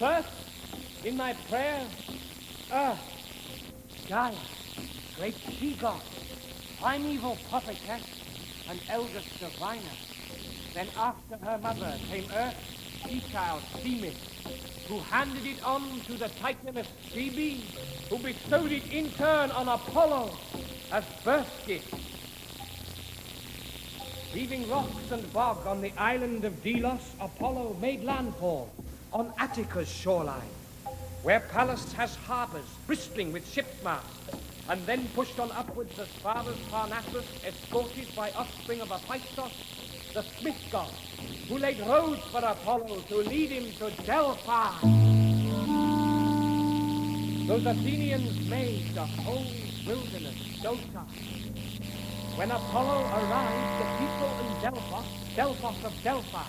First, in my prayer, Earth, Gaia, great she-god, primeval prophetess, and eldest diviner. Then after her mother came Earth, she-child, Themis, who handed it on to the Titaness Phoebe, who bestowed it in turn on Apollo as birth gift. Leaving rocks and bog on the island of Delos, Apollo made landfall on Attica's shoreline, where Pallas has harbors bristling with ship's masts, and then pushed on upwards as far as Parnassus, escorted by offspring of Hephaestus, the smith god, who laid roads for Apollo to lead him to Delphi. Those Athenians made the whole wilderness docile. When Apollo arrived, the people in Delphos of Delphi,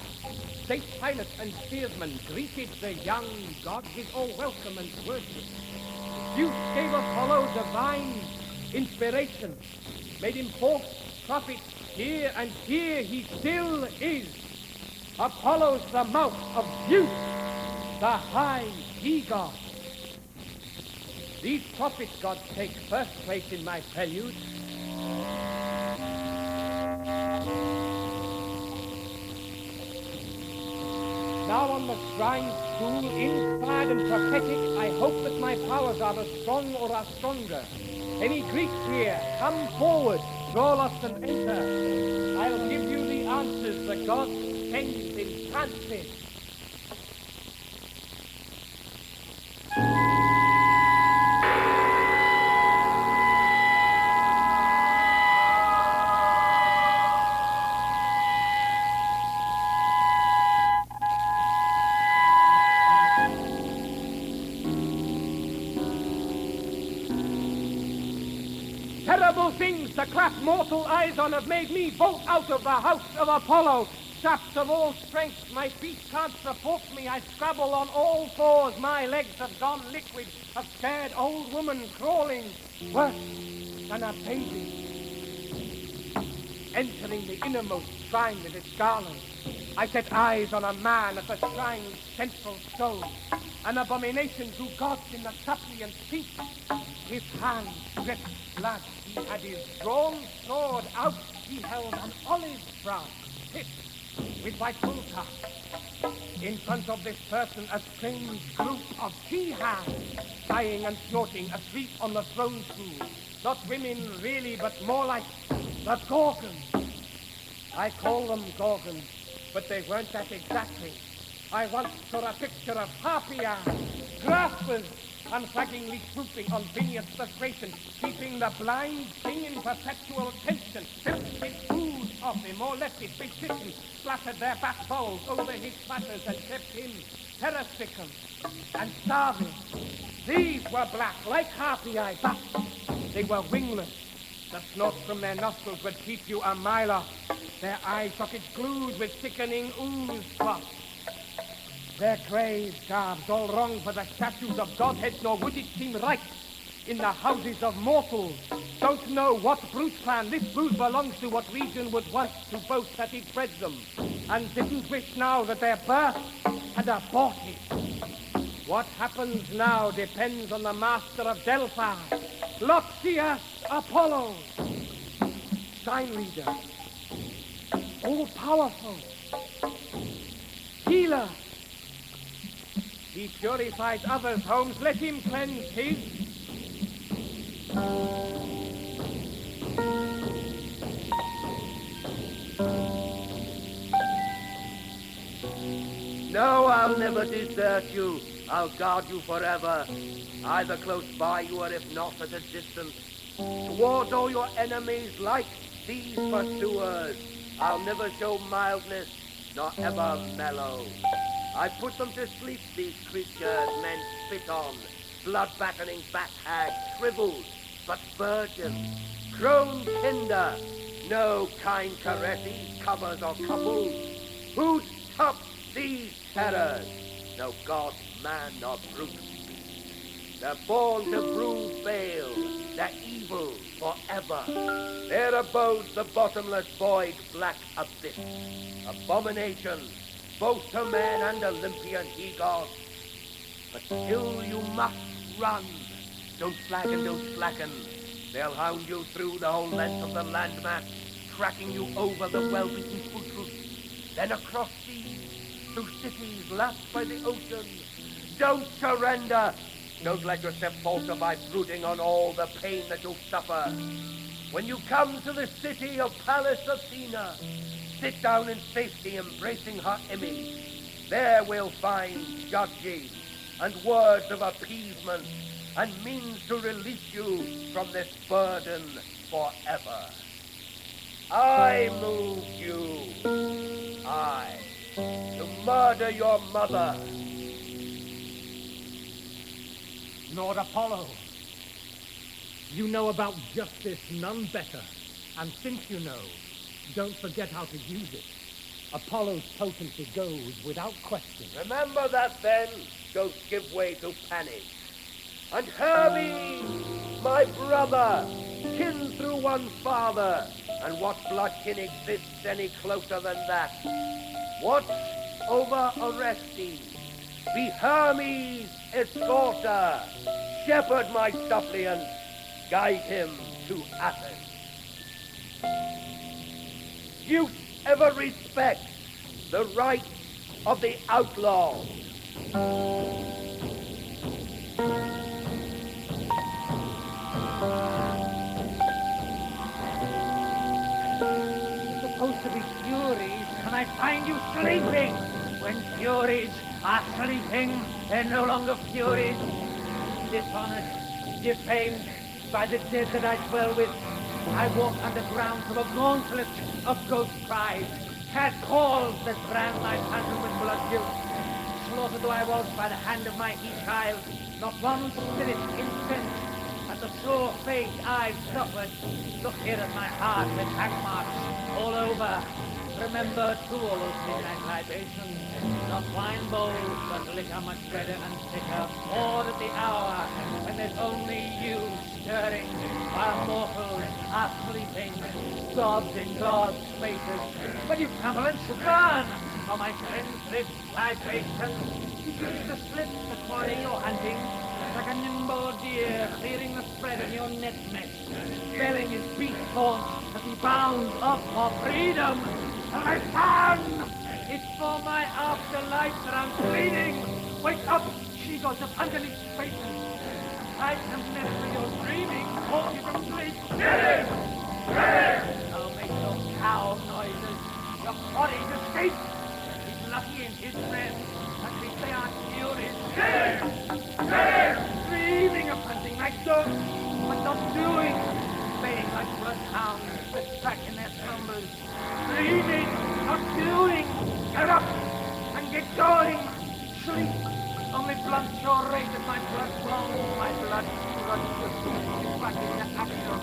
state pilot and steersman, greeted the young god with all welcome and worship. Zeus gave Apollo divine inspiration, made him forth prophet here, and here he still is. Apollo's the mouth of Zeus, the high he-god. These prophet gods take first place in my prelude. Now on the shrine stool, inspired and prophetic, I hope that my powers are as strong or are stronger. Any Greeks here, come forward, draw lots and enter. I'll give you the answers the gods send in trances. Terrible things to clap mortal eyes on have made me bolt out of the house of Apollo. Chaps of all strength, my feet can't support me. I scrabble on all fours, my legs have gone liquid. A scared old woman crawling, worse than a baby. Entering the innermost shrine with its garlands, I set eyes on a man at the shrine's central stone, an abomination to gods in the suppliant's feet. His hand dripped blood. He had his drawn sword out. He held an olive brown spit with white bull tusk. In front of this person, a strange group of she-hands, sighing and snorting, asleep on the throne stool. Not women really, but more like the Gorgons. I call them Gorgons, but they weren't that exactly. I once saw a picture of harpians, graspers, unflaggingly swooping on vineyards frustration, keeping the blind thing in perpetual tension. Filthed his food off him, or left it big-chicken, splattered their back bowls over his platters and kept him terror-stricken and starving. These were black, like harpii, but they were wingless. The snort from their nostrils would keep you a mile off. Their eye sockets glued with thickening ooze drops. Their grave garbs all wrong for the statues of godheads, nor would it seem right in the houses of mortals. Don't know what brute clan this brood belongs to, what region would want to boast that it bred them, and didn't wish now that their birth had aborted. What happens now depends on the master of Delphi, Loxias Apollo, sign reader, all-powerful, healer. He purifies others' homes, let him cleanse his. No, I'll never desert you. I'll guard you forever, either close by you or if not at a distance. Towards all your enemies like these pursuers, I'll never show mildness, nor ever mellow. I put them to sleep, these creatures men spit on, blood-battening bat hags, shriveled, but virgins, grown tinder, no kind caresses, covers or couples. Who'd top these terrors? No god, man, nor brute. They're born to brew bale, they're evil forever. Their abode's the bottomless void, black abyss. Abominations, both to men and Olympian he-gods. But still you must run. Don't slacken, don't slacken. They'll hound you through the whole length of the landmass, tracking you over the well-beaten foot routes, then across seas, through cities lashed by the ocean. Don't surrender. Don't let yourself falter by brooding on all the pain that you'll suffer. When you come to the city of Pallas Athena, sit down in safety, embracing her image. There we'll find judges and words of appeasement and means to release you from this burden forever. I moved you. I, to murder your mother. Lord Apollo, you know about justice none better, and since you know, don't forget how to use it. Apollo's potency goes without question. Remember that then, ghosts give way to panic. And Hermes, my brother, kin through one father, and what blood kin exists any closer than that? Watch over Orestes, be Hermes' escorter, shepherd my suppliant, guide him to Athens. You ever respect the rights of the outlaw. You're supposed to be Furies, and I find you sleeping. When Furies are sleeping, they're no longer Furies. Dishonored, defamed by the dead that I dwell with, I walk underground through a gauntlet of ghost cries, cat calls that brand my phantom with blood guilt. Slaughtered though I was by the hand of my he-child, not one spirit incensed at the sore fate I've suffered. Look here at my heart with hack marks all over. Remember too all those midnight libations, not wine bowls, but liquor much better and thicker, poured at the hour when there's only you stirring, while mortals are sleeping, gods in God's spaces. When you crumble and burn, oh my friends, libations, you use the slip, the quarry you're hunting, like a nimble deer clearing the spread in your net mesh, belling his beast haunch as he bounds up for freedom. And my son! It's for my afterlife that I'm pleading! Wake up, she-gods of underneath spaces! I can never you're dreaming, hold you from sleep! Get him! Get him! I'll make those cow noises. Your body's escaped! He's lucky in his friends. At least they aren't Furies. Get him! Get him! Dreaming of hunting like dogs, but not doing. Baying like bloodhounds that track in their slumbers. Dreaming, not doing. Get up and get going. Sleep only blunts your rate as my blood flows. My blood grudge is back in the action.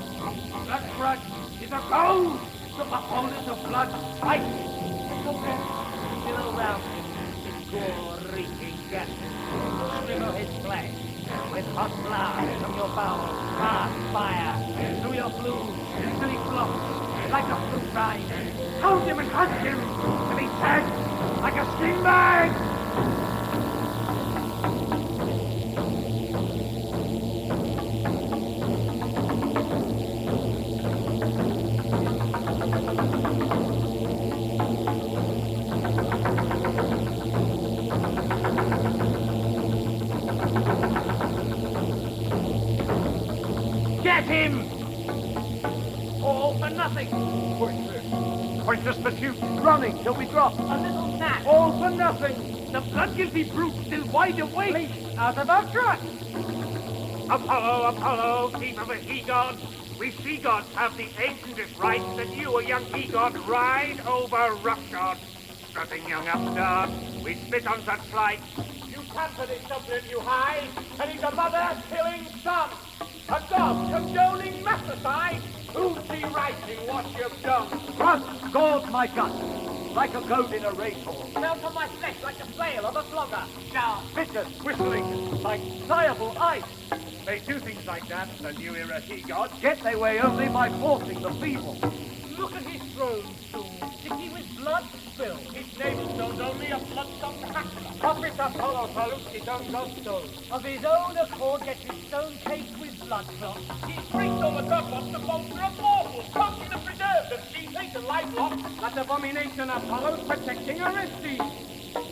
Blood grudge is a goal. The beholders of blood fight. It's a rest. Still around him, his gore-reeking gases. Shrivel his flesh. With hot blasts from your bowels, fast fire through your flues till he flops like a fruit rind. Hold him and hunt him till he's dead like a skin bag. Get him! All for nothing! Pointless pursuit! Running till we drop! A little gnat! All for nothing! The blood-guilty brute still wide awake! Please, out of our track! Apollo, Apollo, keep of the he-gods! We sea-gods have the ancientest right that you, a young he-god, ride over roughshod. Strutting young upstart, we spit on such slight. You cancer this suppliant you hide, and he's a mother-killing son! A god condoning matricide? Who's he writing what you've done? Grunt, gauze my guts, like a goat in a racehorse. Melt on my flesh like the flail of a flogger. Now, Bitter, whistling, like pliable ice. They do things like that, the new era he-gods. Get their way only by forcing the feeble. look at his throne stool. Is he with blood spilled? His navel stone's only a blood-soaked hackler. prophet Apollo pollutes his own godstone. Of his own accord gets his stone caked with blood clots. He freaked on the god wants to bolster a mortal, coating the preserve, the sea and life lost. That abomination Apollo's protecting Orestes.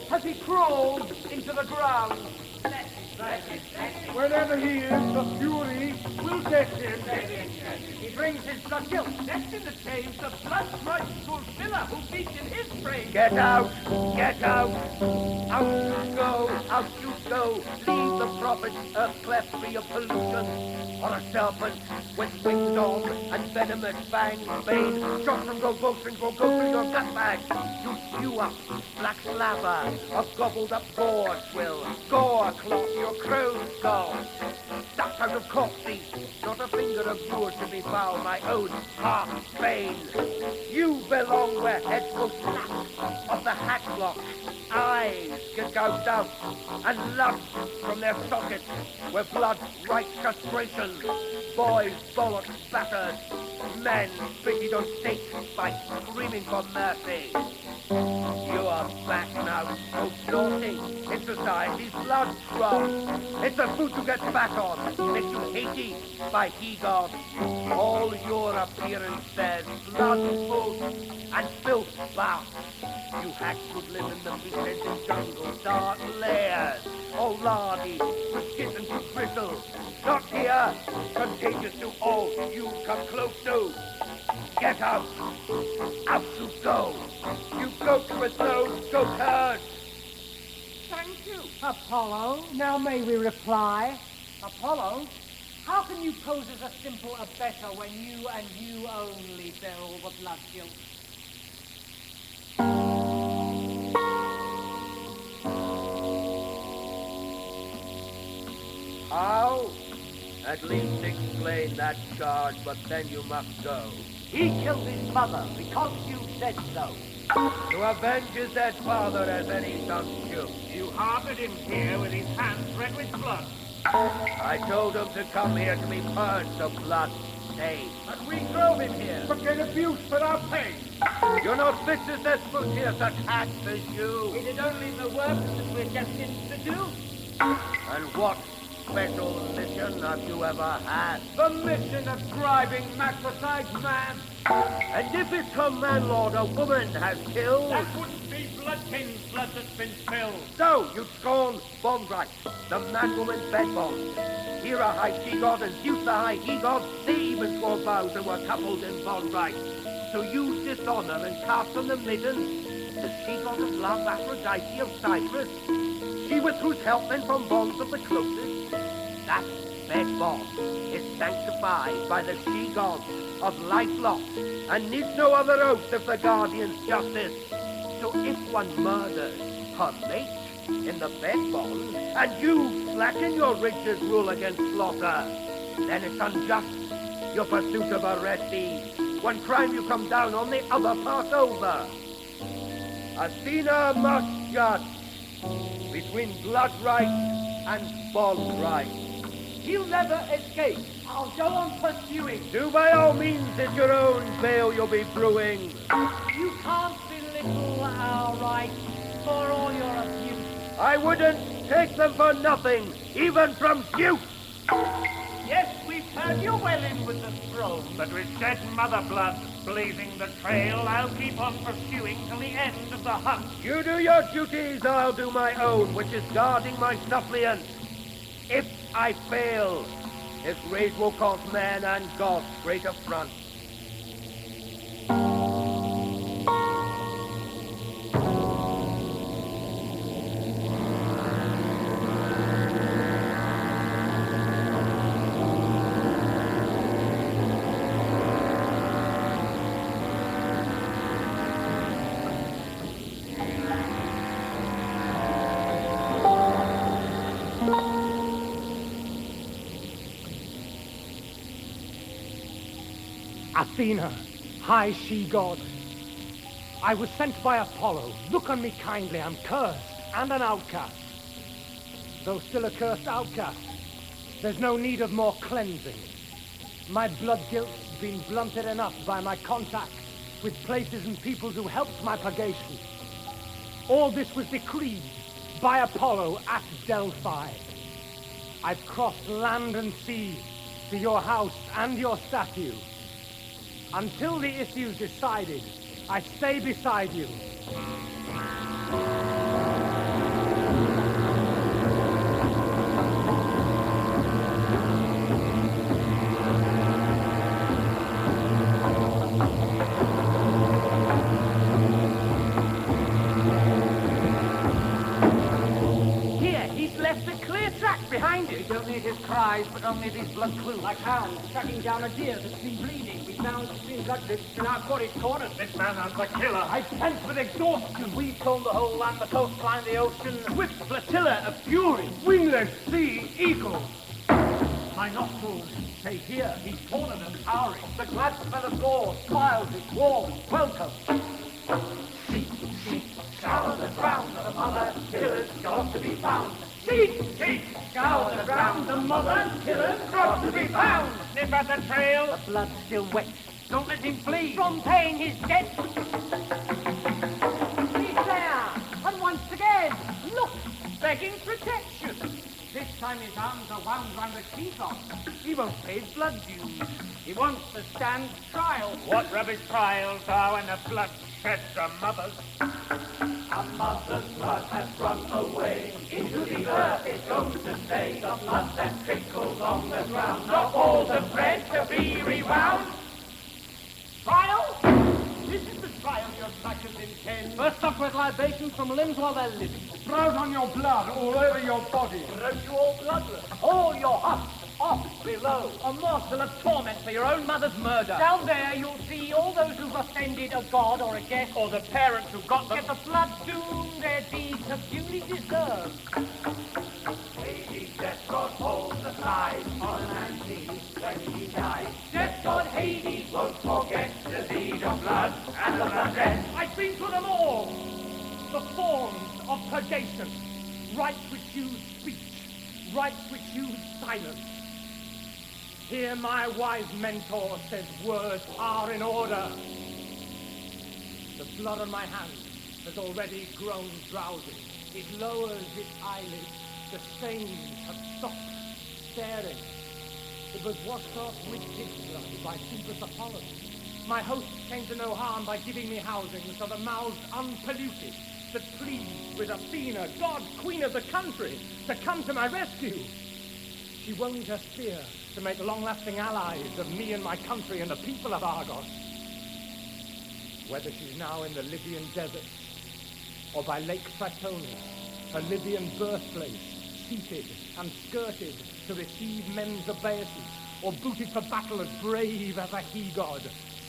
Has he crawled into the ground? Wherever he is, the Furies will get him. He brings his blood guilt. Next in the chains, the blood-striped Drusilla who beats in his frame. Get out! Get out! Out you go! Out you go! Leave the prophet cleft free of pollution. Or a serpent with wings on and venomous fangs made. Shot from go go through your gut bag. You spew up black lava of gobbled up gore swill. Gore clot your crow's skull. Stuck out of corpses. Not a finger of yours to be foul, my own heart vein. You belong where heads go snap of the hatchlock. Eyes get gouged out and lust from their sockets where blood right castration. Boys bollocks battered. Men fitted on stakes by screaming for mercy. You are back now, so snorting in society's blood drop. It's the food to get fat on, makes you hasty by he god. All your appearance says blood, food, and filth bath. You hacks would live in the pretended jungle, dark layers, all lardy, with skin and brittle. Not here, contagious to all you come close to. Get out! Out you go! You goat with those goat herds! Thank you. Apollo, now may we reply? Apollo, how can you pose as a simple abettor when you and you only bear all the blood guilt? How? At least explain that charge, but then you must go. He killed his mother because you said so. To avenge his dead father as any son should. You harbored him here with his hands red with blood. I told him to come here to be purged of blood stain. And we drove him here to get abuse for our pain. You're not fit to set foot here, such hacks as you. Is it only the work that we're destined to do? And what special mission have you ever had? The mission of driving matricide's man. And if it's her landlord a woman has killed? That wouldn't be Bloodkin's blood that's been spilled. So, you scorn bond right, the man-woman's bed bond. Hera high she-god and Zeus the high he-god, they even swore vows and were coupled in bond right. So you dishonor and cast on the maidens the she-god of love, Aphrodite of Cyprus. She with whose help men from bonds of the closest. That bed bond is sanctified by the she-god of life lost, and needs no other oath of the guardian's justice. So if one murders her mate in the bed bond, and you slacken your rigid rule against slaughter, then it's unjust, your pursuit of Orestes. One crime you come down on, the other pass over. Athena must judge between blood right and bond right. He'll never escape. I'll go on pursuing. Do by all means, it's your own veil you'll be brewing. You can't belittle our rights for all your abuse. I wouldn't take them for nothing, even from Zeus. Yes, we've heard you well in with the throne. But with dead mother blood blazing the trail, I'll keep on pursuing till the end of the hunt. You do your duties, I'll do my own, which is guarding my suppliant. If I fail, his rage will cause man and God great affront. Athena, high she-god. I was sent by Apollo. Look on me kindly, I'm cursed and an outcast. Though still a cursed outcast, there's no need of more cleansing. My blood guilt's been blunted enough by my contact with places and peoples who helped my purgation. All this was decreed, by Apollo at Delphi. I've crossed land and sea to your house and your statue. Until the issue's decided, I stay beside you. Behind it. We don't need his cries, but only these blood clues. Like hounds tracking down a deer that's been bleeding. We found clean blood drips in our quarry's corners. This man is a killer. I sense with exhaustion. We've combed the whole land, the coastline, the ocean. Swift flotilla of fury. Wingless sea eagles. My nostrils say here, he's taller than towering. The glad smell of gore smiles its warm welcome. Seek, scour the ground, the mother killer's got to be found. Seek, scour the ground, the mother killer's got to be found. Snip at the trail. The blood's still wet. Don't let him flee. From paying his debt. He's there. And once again, look, begging protection. This time his arms are wound round a teacup. He won't pay his blood dues. He wants to stand trial. What rubbish trials are when the blood sheds a mother's? A mother's blood has run away. Into the earth it goes to stay. The blood that trickles on the ground. Not all the thread to be rewound. Trial? This is the trial your trackers intend. First up with libations from limbs while they're living. Sprout on your blood all over your body. Roast you all bloodless. All your husks off below. A morsel of torment for your own mother's murder. Down there you'll see all those who've offended a god or a guest. Or the parents who got them. Get the blood doom their deeds have duly deserved. Hades, death god holds the side on a man's knees when he dies. Death god Hades Won't forget the deed of blood and the bloodshed. I've been through them all. The forms of purgation. Rites which use speech. Rites which use silence. Here my wise mentor says words are in order. The blood on my hands has already grown drowsy. It lowers its eyelids. The stains have stopped staring. It was washed off with his blood by Phoebus Apollo. My hosts came to no harm by giving me housing, so the mouths unpolluted that pleased with Athena, god, queen of the country, to come to my rescue. She won't her spear to make long-lasting allies of me and my country and the people of Argos. Whether she's now in the Libyan desert or by Lake Tritonis, her Libyan birthplace, seated and skirted to receive men's obeisances, or booted for battle as brave as a he-god,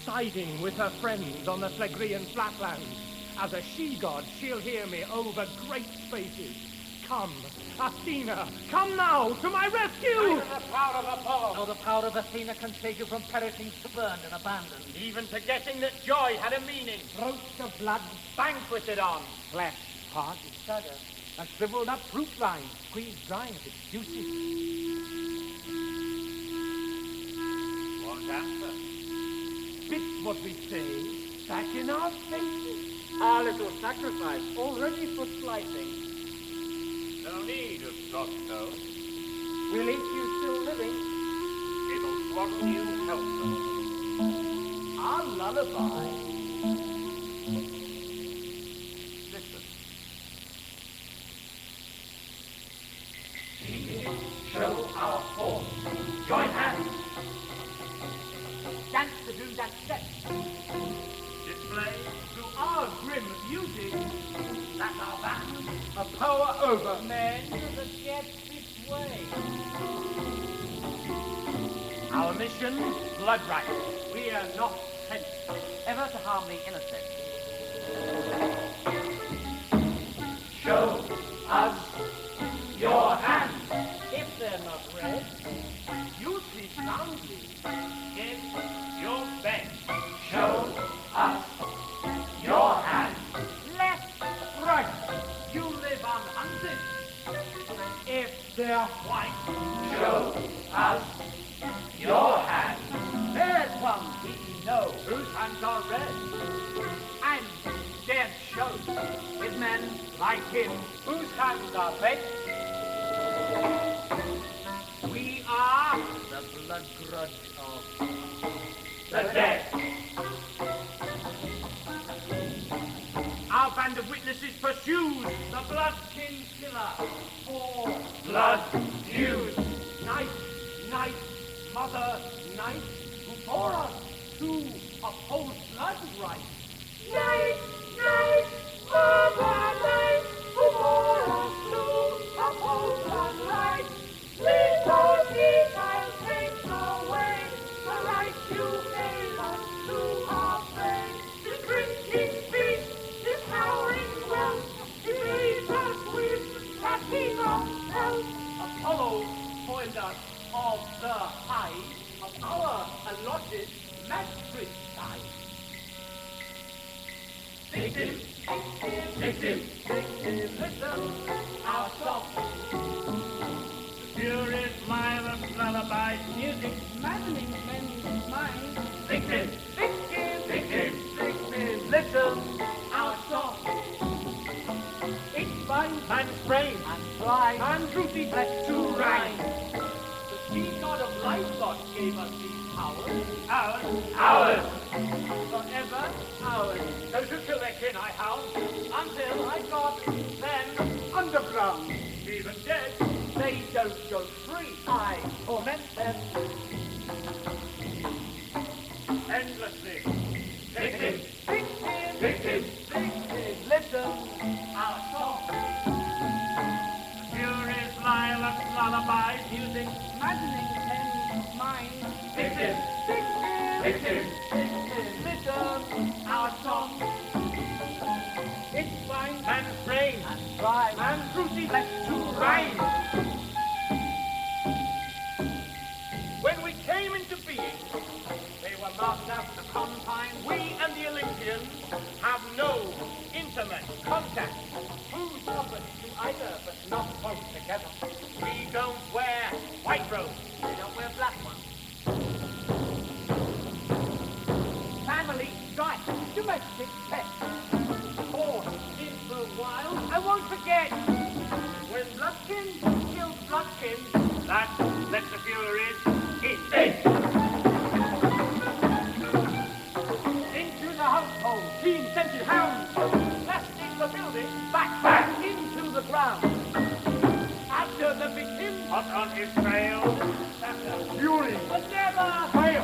siding with her friends on the Phlegrean flatlands. As a she-god, she'll hear me over great spaces. Come, Athena, come now to my rescue! Neither the power of Apollo, Nor the power of Athena can save you from perishing, spurned and abandoned. even forgetting that joy had a meaning. Throats of blood, Banqueted on. Flesh, heart, stagger. and shriveled up fruit rind, squeezed dry of its juices. Won't answer. Fits what we say, back in our faces. Our little sacrifice, all ready for slicing. No need of soft stone. We'll eat you still living. It'll swallow you helpless. Our lullaby. Listen. Show our force. Join hands. Dance the doom dance step. Display. To our grim music, That's our band. a power over Men that get this way. our mission, blood rights. We are not sent. Ever to harm the innocent. Show us your hands. If they're not red, You sleep soundly. In your bed. Show us your hands. left, Right, you live unhunted. If they're white, Show us your hands. there's one we know. Whose hands are red? and dead shows. With men my kin, whose hands are fed. We are the blood grudge of the dead. Our band of witnesses pursues the blood-kin killer for blood feud. Night, night, mother, night, who bore us to uphold blood right. Night, night, mother, night, who bore us to uphold blood right. Little I'll take away the right you gave us to our faith. The drinking feast, this towering wealth, he raised us with that heap of health. Apollo spoiled us of the hide of our allotted magistrate side. Victim, victim, victim, listen, our song. The Furies violent lullaby, music maddening men's minds. Victim, victim, victim, victim, listen, our song. It's fine, man's brain, and fly, man's rooty flesh to rhyme. The sea god of life God gave us these powers. Ours. Forever ours. Those who kill their kin I hound, until I got them underground. Even dead, they don't go free. I torment them endlessly. Victim, victim, victim, victim. Listen, our song. Furies, violent lullabies, music maddening men's minds. Victim, victim, victim, victim. Listen, our song. It's fine, man's brain, and try, man's rooty flesh to rhyme. When we came into being, they were marked out to confine. We and the Olympians have no intimate contact. Who's offered to either, but not both together? We don't wear white robes. They don't wear black ones. Family, strife, domestic pets. Born in the wild, I won't forget. When bloodkin kills bloodkin, that lets the Furies in. Into the household, team-scented hounds, blasting the building, back into the ground. After the victim, hot on his trail, after Fury, but never fail.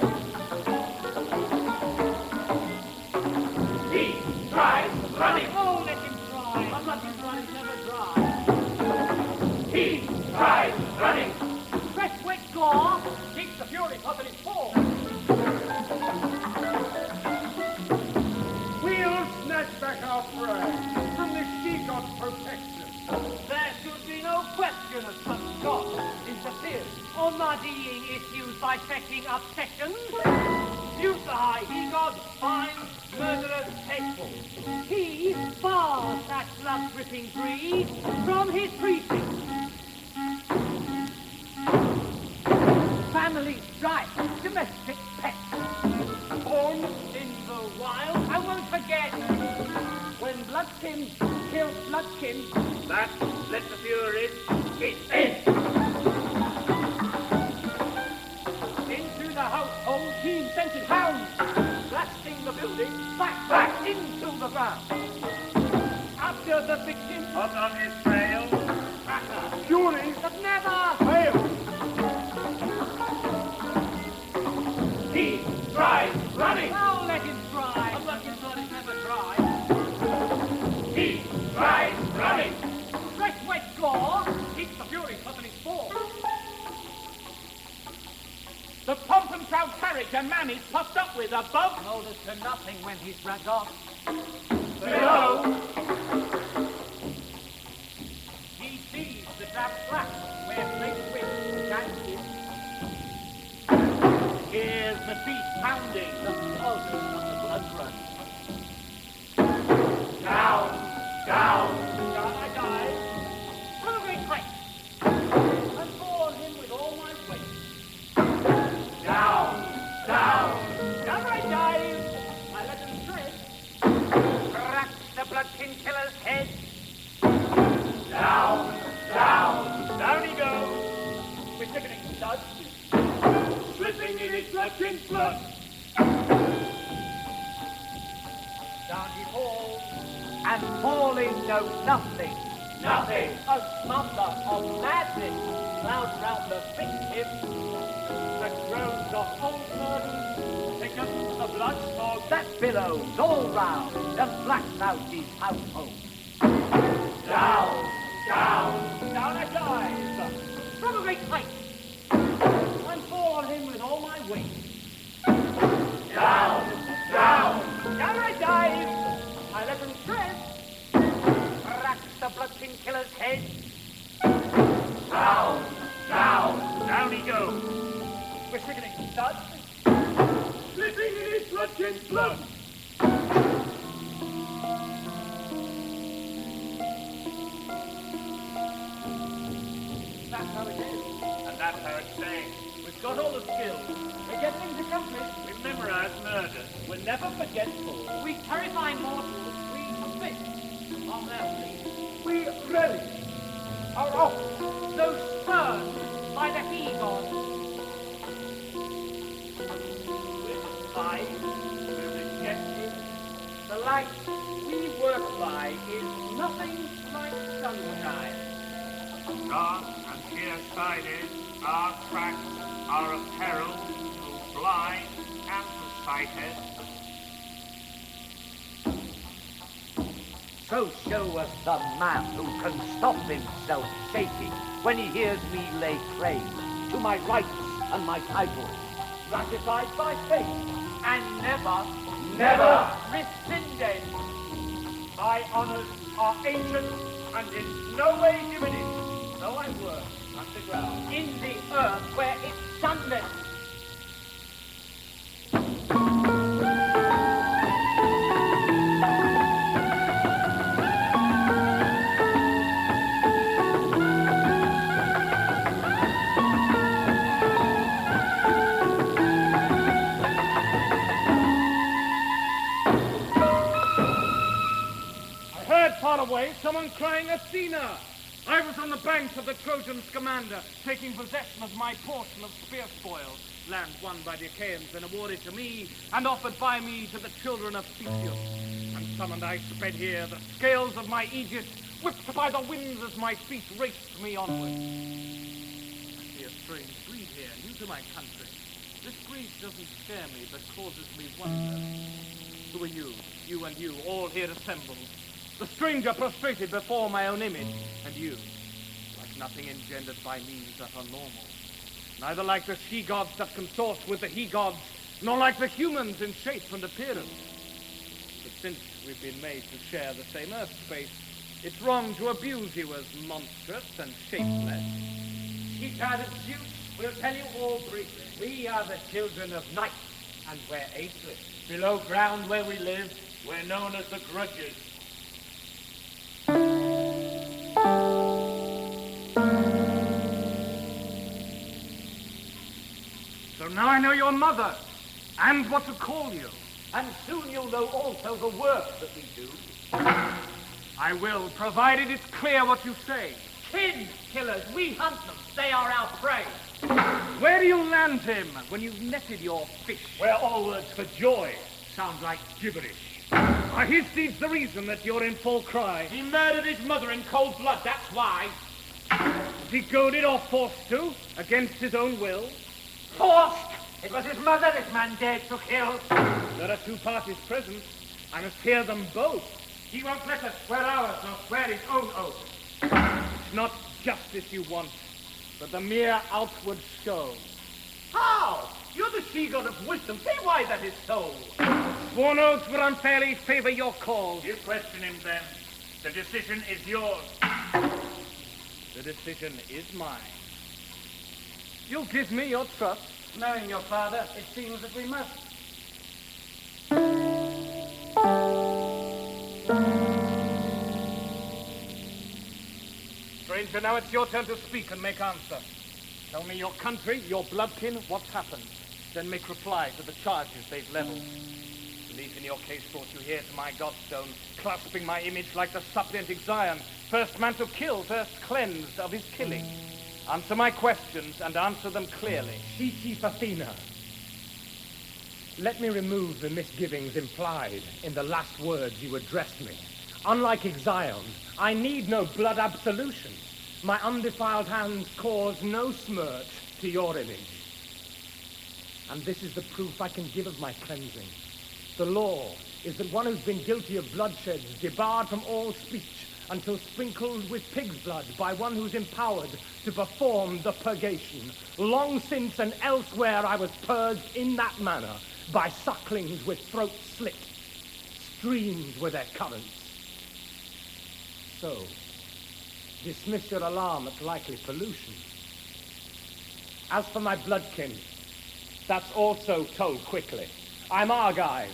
He tries running. Oh, let him try. A bloody blood is never dry. He tries running. Fresh wet gore keeps the Fury up in his paw. We'll snatch back our prey from the she-god's protection. There should be no question of such God interferes or muddying issues by fetching obsessions. Use the high he-god finds murderers hateful. He bars that blood-dripping breed from his precinct. Family strife, domestic pets. Born in the wild, I won't forget. When bloodkin kills bloodkin, that lets the Furies in. Into the household, team-scented hounds, blasting the building, back into the ground. After the victim, hot on his trail, Furies that never fail. He tries running. Oh, let him try. A bloodkin blood is never dry. He tries running. Fresh wet gore keeps the Furies up in his paw. The pomp and proud carriage a man is puffed up with above hold us to nothing when he's dragged off. Below, he sees the drab black where flakes with dances. Here's the beast pounding the pulse of the blood rush. Down, down I dive, with a great crest, and bore him with all my weight. Down I dive, I let him tread, crack the bloodkin killer's head. blood in blood. Down he falls, and falling knows nothing. Nothing. A smother of madness clouds round the victim. The groans of old murders thicken the blood fog. That billows all round and blacks out his household. Down, down. Down I dive, from a great height, and fall on him with all my weight. Down, down. Down I dive, I let him tread, crack the blood-king killer's head. Down, down. Down he goes. With sickening thuds, Slipping in his blood in blood. that's how it is. And that's how it stays. We've got all the skills. We get things accomplished. We memorize murder. We're never forgetful. We terrify mortals. We spit on their fleas. We relish Are off those spurned by the he-gods. We're despised. We're rejected. The light we work by is nothing like sunshine. Dark and sheer-sided, our tracks are a peril to blind and to sighted. So show us the man who can stop himself shaking when he hears me lay claim to my rights and my titles, ratified by faith, and never rescinded. My honors are ancient and in no way diminished, though I work underground. In the earth where it's sunless. Far away, someone crying Athena. I was on the banks of the Trojan Scamander, taking possession of my portion of spear spoil, land won by the Achaeans and awarded to me, and offered by me to the children of Theseus. And summoned I sped here, the scales of my aegis whipped by the winds as my feet raced me onward. I see a strange breed here, new to my country. This breed doesn't scare me, but causes me wonder. Who are you, and you, all here assembled? The stranger prostrated before my own image, and you, like nothing engendered by means that are normal. Neither like the she-gods that consort with the he-gods, nor like the humans in shape and appearance. But since we've been made to share the same earth space, it's wrong to abuse you as monstrous and shapeless. She-guarded Zeus will tell you all briefly. We are the children of night, and we're ageless. Below ground where we live, we're known as the Grudges. So now I know your mother, and what to call you. And soon you'll know also the work that we do. I will, provided it's clear what you say. Kin killers, we hunt them. They are our prey. Where do you land him when you've netted your fish? Where all words for joy sound like gibberish. Are his deeds the reason that you're in full cry? He murdered his mother in cold blood, that's why. Was he goaded or forced to, against his own will? Forced! It was his mother this man dared to kill. There are two parties present. I must hear them both. He won't let us swear ours nor swear his own oath. It's not justice you want, but the mere outward show. How? You're the she-god of wisdom. Say why that is so. Sworn oaths would unfairly favor your cause. You question him then. The decision is yours. The decision is mine. You'll give me your trust. Knowing your father, it seems that we must. Stranger, now it's your turn to speak and make answer. Tell me your country, your bloodkin, what's happened. Then make reply to the charges they've leveled. Belief in your case brought you here to my godstone, clasping my image like the suppliant Ixion, first man to kill, first cleansed of his killing. Answer my questions and answer them clearly. She Chief Athena. Let me remove the misgivings implied in the last words you addressed me. Unlike Ixion, I need no blood absolution. My undefiled hands cause no smirch to your image. And this is the proof I can give of my cleansing. The law is that one who's been guilty of bloodshed is debarred from all speech until sprinkled with pig's blood by one who's empowered to perform the purgation. Long since and elsewhere I was purged in that manner by sucklings with throats slit. Streams were their currents. So, dismiss your alarm at likely pollution. As for my bloodkin, that's also told quickly. I'm Argive,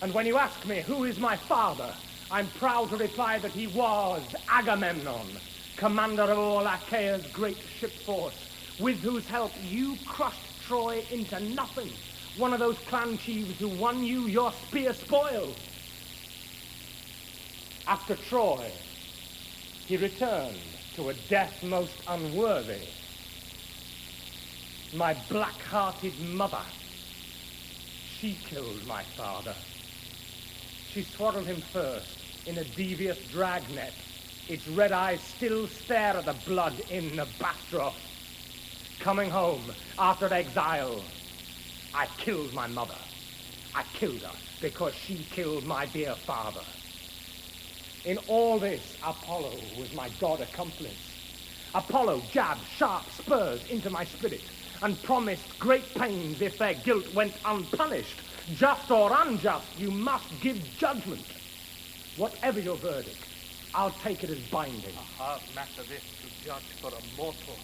and when you ask me who is my father, I'm proud to reply that he was Agamemnon, commander of all Achaea's great ship force, with whose help you crushed Troy into nothing. One of those clan chiefs who won you your spear spoil. After Troy, he returned to a death most unworthy. My black-hearted mother, she killed my father. She swaddled him first in a devious dragnet. Its red eyes still stare at the blood in the bathrobe. Coming home after exile, I killed my mother. I killed her because she killed my dear father. In all this, Apollo was my god accomplice. Apollo jabbed sharp spurs into my spirit and promised great pains if their guilt went unpunished. Just or unjust, you must give judgment. Whatever your verdict, I'll take it as binding. A hard matter this to judge for a mortal.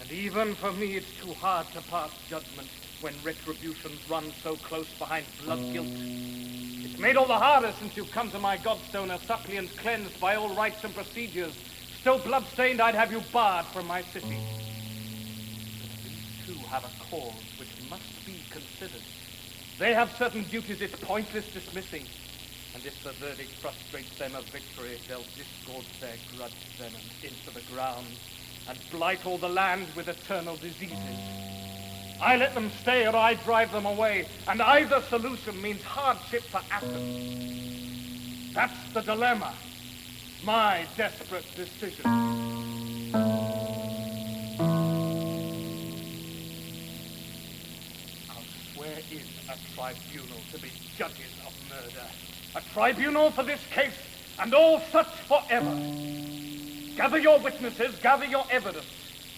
And even for me, it's too hard to pass judgment when retributions run so close behind blood guilt. It's made all the harder since you've come to my godstone, a suppliant cleansed by all rites and procedures. Still blood-stained, I'd have you barred from my city. But these two have a cause which must be considered. They have certain duties it's pointless dismissing. And if the verdict frustrates them of victory, they'll disgorge their grudge venom into the ground and blight all the land with eternal diseases. I let them stay or I drive them away, and either solution means hardship for Athens. That's the dilemma. My desperate decision. I'll swear in a tribunal to be judges of murder. A tribunal for this case, and all such forever. Gather your witnesses, gather your evidence,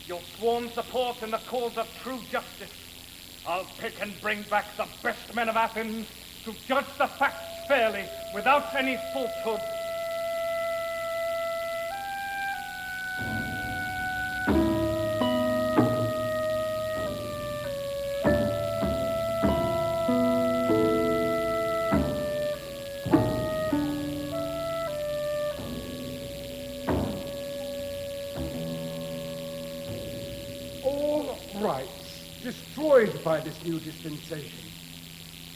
your sworn support in the cause of true justice. I'll pick and bring back the best men of Athens to judge the facts fairly, without any falsehood. Destroyed by this new dispensation.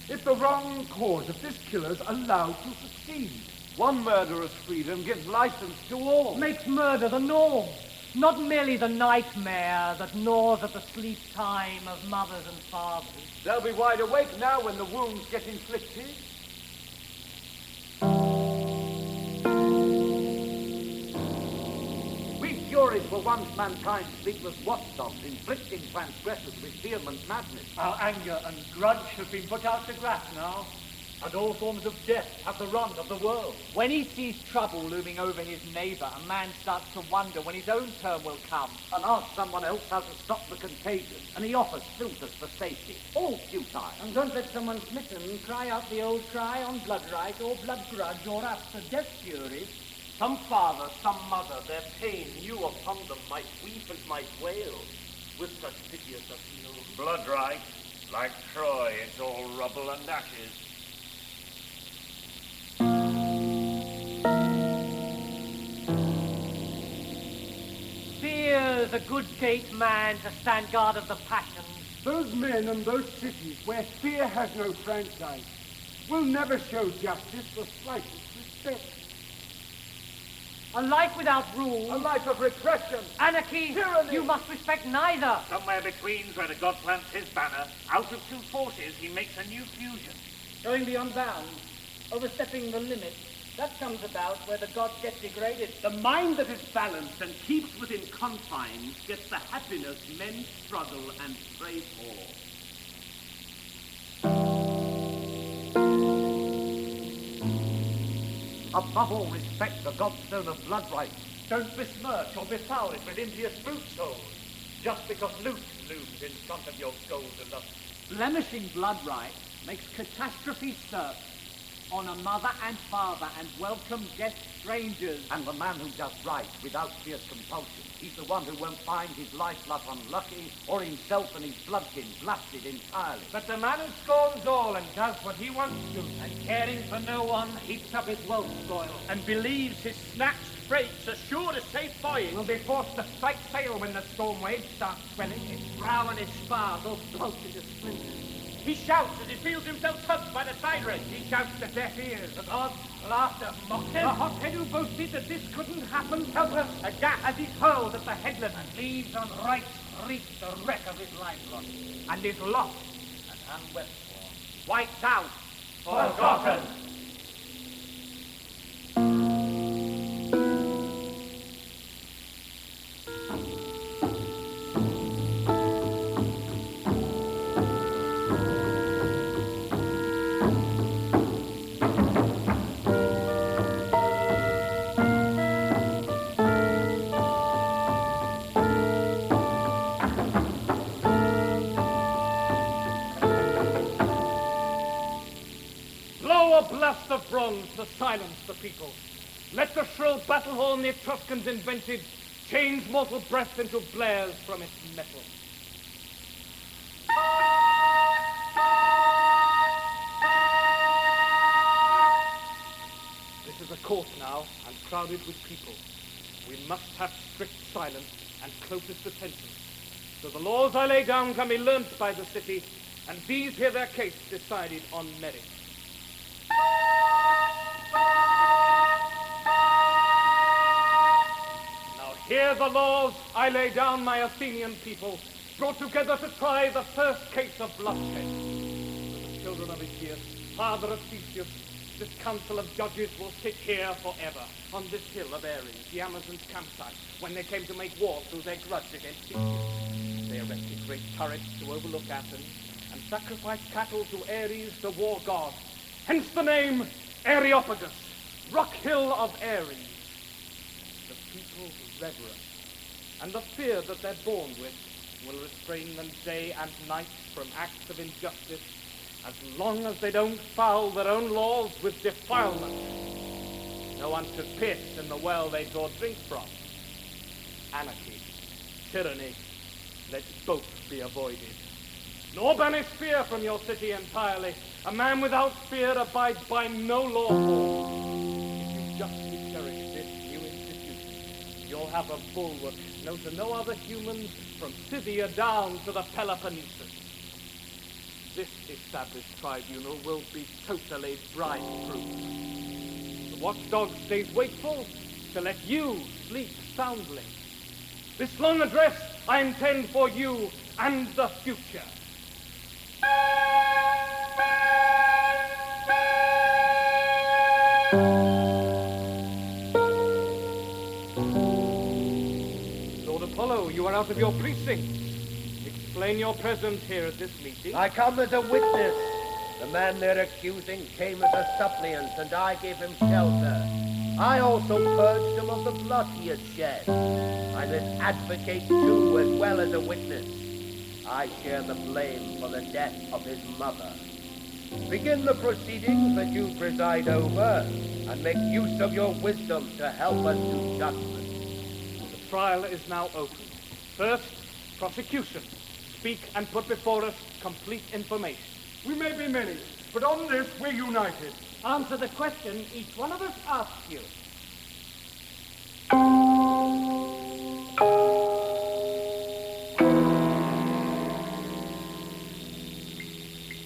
If the wrong cause of this killer's allowed to succeed. One murderer's freedom gives license to all. Makes murder the norm, not merely the nightmare that gnaws at the sleep time of mothers and fathers. They'll be wide awake now when the wounds get inflicted. Furies were once mankind's sleepless watchdogs, inflicting transgressors with vehement madness. Our anger and grudge have been put out to grass now, and all forms of death have the run of the world. When he sees trouble looming over his neighbor, a man starts to wonder when his own turn will come. And asks someone else how to stop the contagion, and he offers filters for safety. All futile. And don't let someone smitten cry out the old cry on blood right or blood grudge or after death furies. Some father, some mother, their pain new upon them might weep and might wail, with such piteous appeal. Blood right, like Troy, it's all rubble and ashes. Fear's a good gate man to stand guard of the passions. Those men and those cities where fear has no franchise will never show justice the slightest respect. A life without rules. A life of repression. Anarchy. Tyranny. You must respect neither. Somewhere between where the god plants his banner, out of two forces he makes a new fusion. Going beyond bounds, overstepping the limits, that comes about where the gods get degraded. The mind that is balanced and keeps within confines gets the happiness men struggle and pray for. Above all, respect the godstone of blood rights. Don't besmirch or befoul it with impious brute souls, just because loot looms in front of your golden lust. Blemishing blood rights makes catastrophe serve. Honor mother and father and welcome guest strangers. And the man who does right without fierce compulsion, he's the one who won't find his life lot unlucky or himself and his bloodkin blasted entirely. But the man who scorns all and does what he wants to, and caring for no one, heaps up his wealth spoil, And believes his snatched freight's a sure to safe voyage. will be forced to strike sail when the storm waves start swelling. His brow and his spars all broke into splinters. He shouts as he feels himself tugged by the side rail. He shouts to deaf ears. The gods laughter mocked him. The hothead who boasted that this couldn't happen, helpless, aghast as he hurled at the headless, and leaves on right street the wreck of his lifeline, and is lost and unwept for, wiped out, forgotten. Blow a blast of bronze to silence the people. Let the shrill battle horn the Etruscans invented change mortal breath into blares from its metal. This is a court now, and crowded with people. We must have strict silence and closest attention, so the laws I lay down can be learnt by the city, and these hear their case decided on merit. Now hear the laws I lay down, my Athenian people, brought together to try the first case of bloodshed. For the children of Aeschylus, father of Theseus, this council of judges will sit here forever, on this hill of Ares, the Amazons' campsite, when they came to make war through their grudge against Theseus. They erected great turrets to overlook Athens, and sacrificed cattle to Ares, the war god. Hence the name Areopagus, rock hill of Ares. The people's reverence and the fear that they're born with will restrain them day and night from acts of injustice, as long as they don't foul their own laws with defilement. No one should piss in the well they draw drink from. Anarchy, tyranny, let both be avoided. Nor banish fear from your city entirely. A man without fear abides by no law form. If you justly cherish this new institution, you'll have a bulwark known to no other humans from Scythia down to the Peloponnesus. This established tribunal will be totally bribe-proof. The watchdog stays wakeful to let you sleep soundly. This long address I intend for you and the future. Lord Apollo, you are out of your precinct. Explain your presence here at this meeting. I come as a witness. The man they're accusing came as a suppliant, and I gave him shelter. I also purged him of the blood he had shed. I'm an advocate too, as well as a witness. I share the blame for the death of his mother. Begin the proceedings that you preside over, and make use of your wisdom to help us to judgment. The trial is now open. First, prosecution. Speak and put before us complete information. We may be many, but on this we're united. Answer the question each one of us asks you.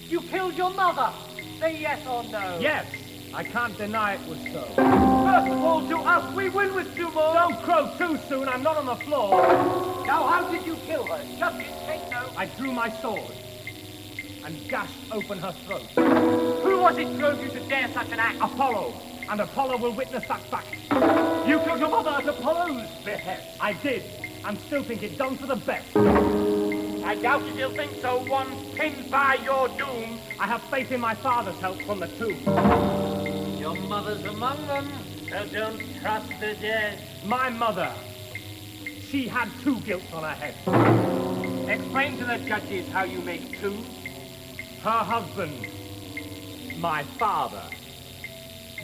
You killed your mother. Say yes or no. Yes. I can't deny it was so. First of all, to us, we win with 2 more. Don't crow too soon, I'm not on the floor. Now, how did you kill her? Just in case, no. I drew my sword and gashed open her throat. Who was it drove you to dare such an act? Apollo, and Apollo will witness that fact. You killed your mother at Apollo's behest. I did, and still think it done for the best. I doubt if you'll think so once pinned by your doom. I have faith in my father's help from the tomb. Your mother's among them, so don't trust the dead. My mother, she had 2 guilts on her head. Explain to the judges how you make 2. Her husband, my father.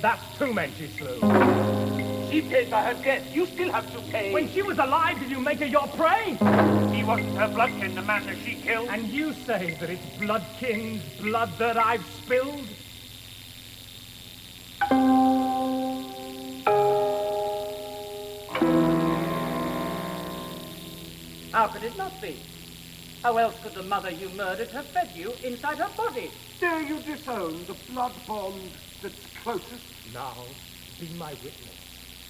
That's 2 men she slew. She paid by her death. You still have to pay. When she was alive, did you make her your prey? He wasn't her bloodkin, the man that she killed. And you say that it's bloodkin's blood that I've spilled? How could it not be? How else could the mother you murdered have fed you inside her body? Dare you disown the blood bond that's closest? Now, be my witness.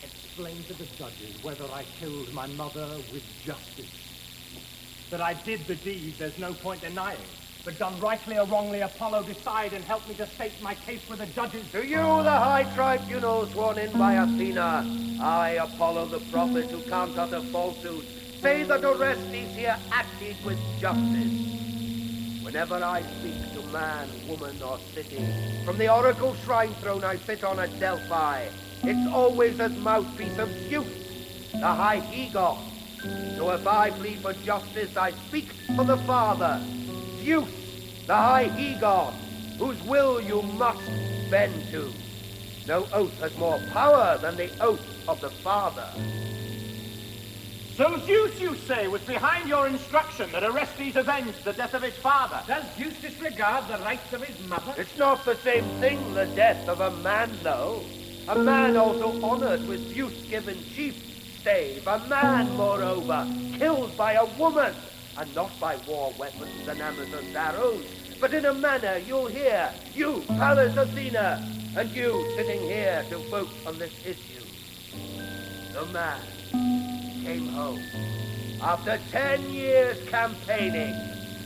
Explain to the judges whether I killed my mother with justice. That I did the deed, there's no point denying. But done rightly or wrongly, Apollo decide and help me to state my case with the judges. To you, the high tribunal sworn in by Athena, I, Apollo the prophet who can't utter falsehood, say that Orestes here acted with justice. Whenever I speak to man, woman, or city, from the oracle shrine throne I sit on at Delphi, it's always as mouthpiece of Zeus, the high he-god. So if I plead for justice, I speak for the Father, Zeus, the high he-god, whose will you must bend to. No oath has more power than the oath of the Father. So Zeus, you say, was behind your instruction that Orestes avenged the death of his father. Does Zeus disregard the rights of his mother? It's not the same thing, the death of a man, though. A man also honored with Zeus-given chief stave. A man, moreover, killed by a woman, and not by war weapons and Amazon's arrows, but in a manner you'll hear, you, Pallas Athena, and you sitting here to vote on this issue. The man came home after 10 years campaigning,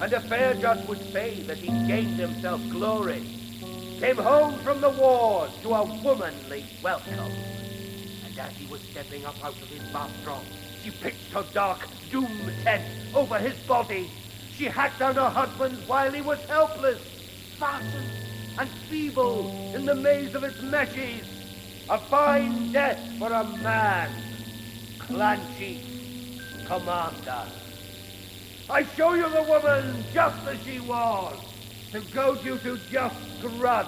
and a fair judge would say that he gained himself glory. Came home from the wars to a womanly welcome. And as he was stepping up out of his bathrobe, she pitched her dark doom tent over his body. She hacked down her husband while he was helpless, fastened and feeble in the maze of its meshes. A fine death for a man, clan chief, commander. I show you the woman just as she was, to goad you to just grudge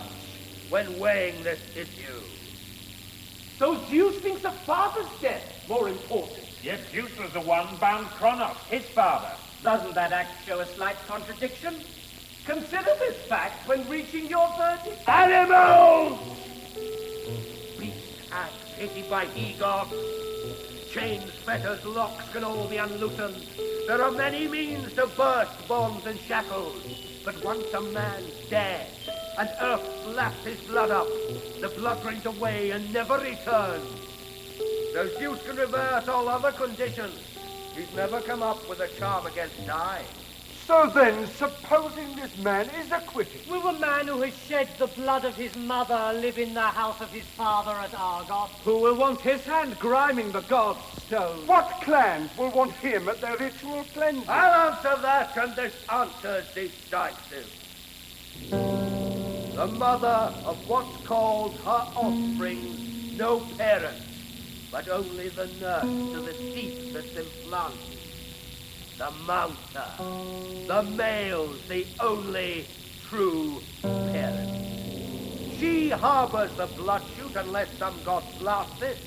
when weighing this issue. So Zeus thinks the father's death more important. Yes, Zeus was the one bound Kronos, his father. Doesn't that act show a slight contradiction? Consider this fact when reaching your verdict. Animals! Beast act hated by he-gods. Chains, fetters, locks can all be unloosened. There are many means to burst bonds and shackles. But once a man's dead, and earth slaps his blood up, the blood drains away and never returns. So Zeus can reverse all other conditions. He's never come up with a charm against time. So then, supposing this man is acquitted, Will the man who has shed the blood of his mother live in the house of his father at Argos? Who will want his hand griming the god's stone? what clans will want him at their ritual cleansing? I'll answer that, and this answer's decisive. The mother of what's called her offspring, no parent, but only the nurse to the seed that's implanted. The mounter, the male's the only true parent. She harbors the blood shoot unless some god blasts it.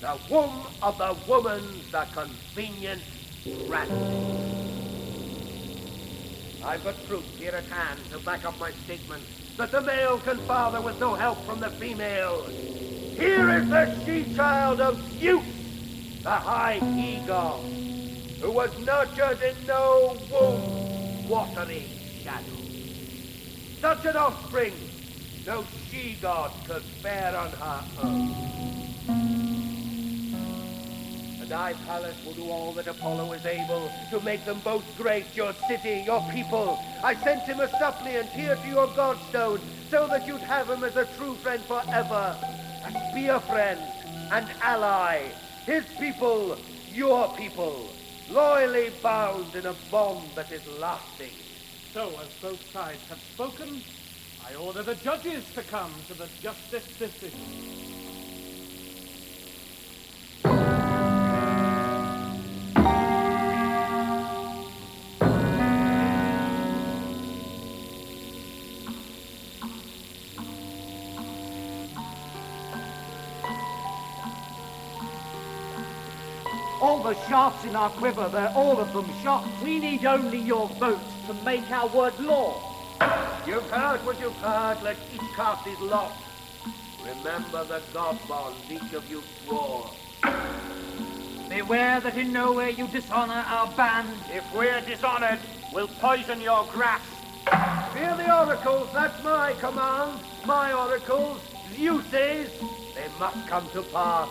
The womb of the woman's the convenient granite. I've got proof here at hand to back up my statement that the male can father with no help from the female. Here is the she-child of Zeus, the high he-god, who was nurtured in no womb, watery shadow. Such an offspring no she-god could bear on her own. And I, Pallas, will do all that Apollo is able to make them both great, your city, your people. I sent him a suppliant here to your godstone, so that you'd have him as a true friend forever, and be a friend, an ally, his people, your people, loyally bound in a bond that is lasting. So, as both sides have spoken, I order the judges to come to the justice decision. All the shafts in our quiver, they're all of them shot. We need only your vote to make our word law. You've heard what you've heard. Let each cast his lot. Remember the god bonds each of you swore. Beware that in no way you dishonor our band. If we're dishonored, we'll poison your grass. Fear the oracles, that's my command. My oracles, Zeus's, they must come to pass.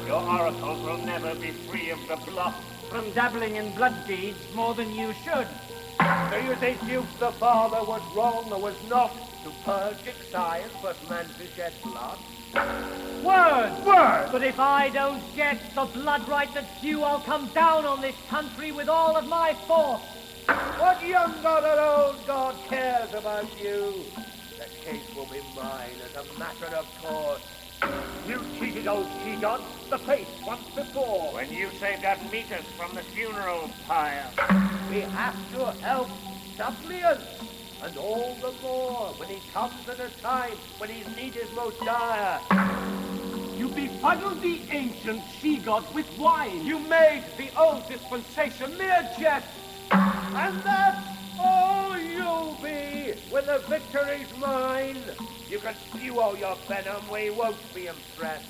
Your oracles will never be free of the bluff. From dabbling in blood deeds more than you should. Do you think Zeus the Father was wrong or was not to purge science but man to shed blood? Word! But if I don't get the blood right that's due, I'll come down on this country with all of my force. What young god or old god cares about you? The case will be mine as a matter of course. You cheated old she-god, the faith once before. When you saved Admetus from the funeral pyre. We have to help suppliants, and all the more when he comes at a time when his need is most dire. You befuddled the ancient she-gods with wine. You made the old dispensation mere jest, and that's all you'll be when the victory's mine. You can spew all your venom, we won't be impressed.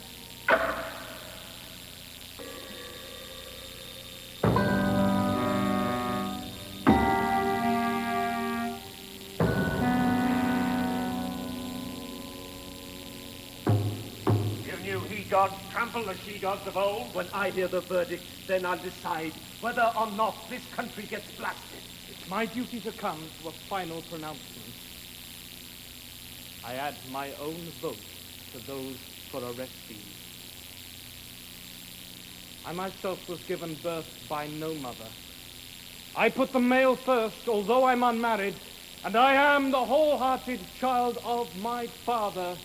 You knew he-gods trample the she-gods of old. When I hear the verdict, then I'll decide whether or not this country gets blasted. It's my duty to come to a final pronouncement. I add my own vote to those for Orestes. I myself was given birth by no mother. I put the male first, although I'm unmarried, and I am the wholehearted child of my father,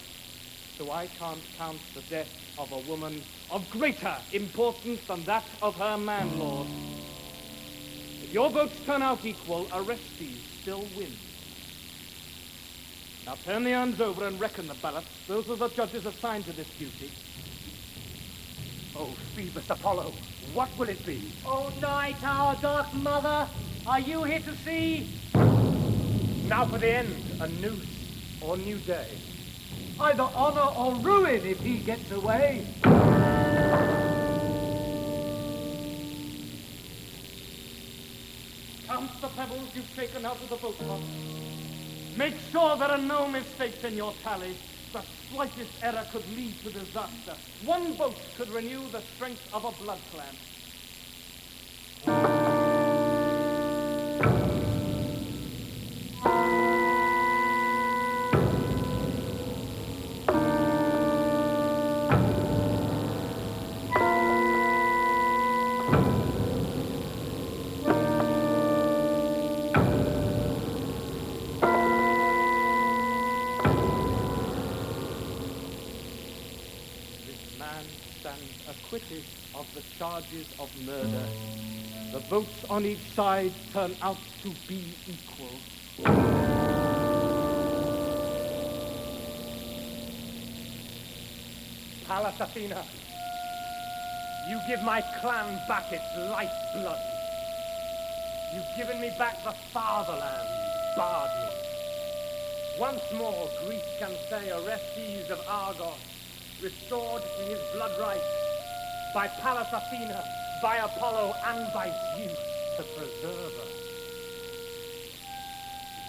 so I can't count the death of a woman of greater importance than that of her man-lord. If your votes turn out equal, Orestes still wins. Now turn the urns over and reckon the ballots. Those are the judges assigned to this duty. Oh, Phoebus Apollo, what will it be? Oh, night, our dark mother, are you here to see? Now for the end, a noose or new day. Either honor or ruin if he gets away. Count the pebbles you've taken out of the boat pot. Make sure there are no mistakes in your tally. The slightest error could lead to disaster. One vote could renew the strength of a blood clan. Acquitted of the charges of murder. The votes on each side turn out to be equal. Pallas Athena, you give my clan back its lifeblood. You've given me back the fatherland, barred me. Once more, Greece can say Orestes of Argos, restored to his blood rights, by Pallas Athena, by Apollo, and by Zeus, the preserver.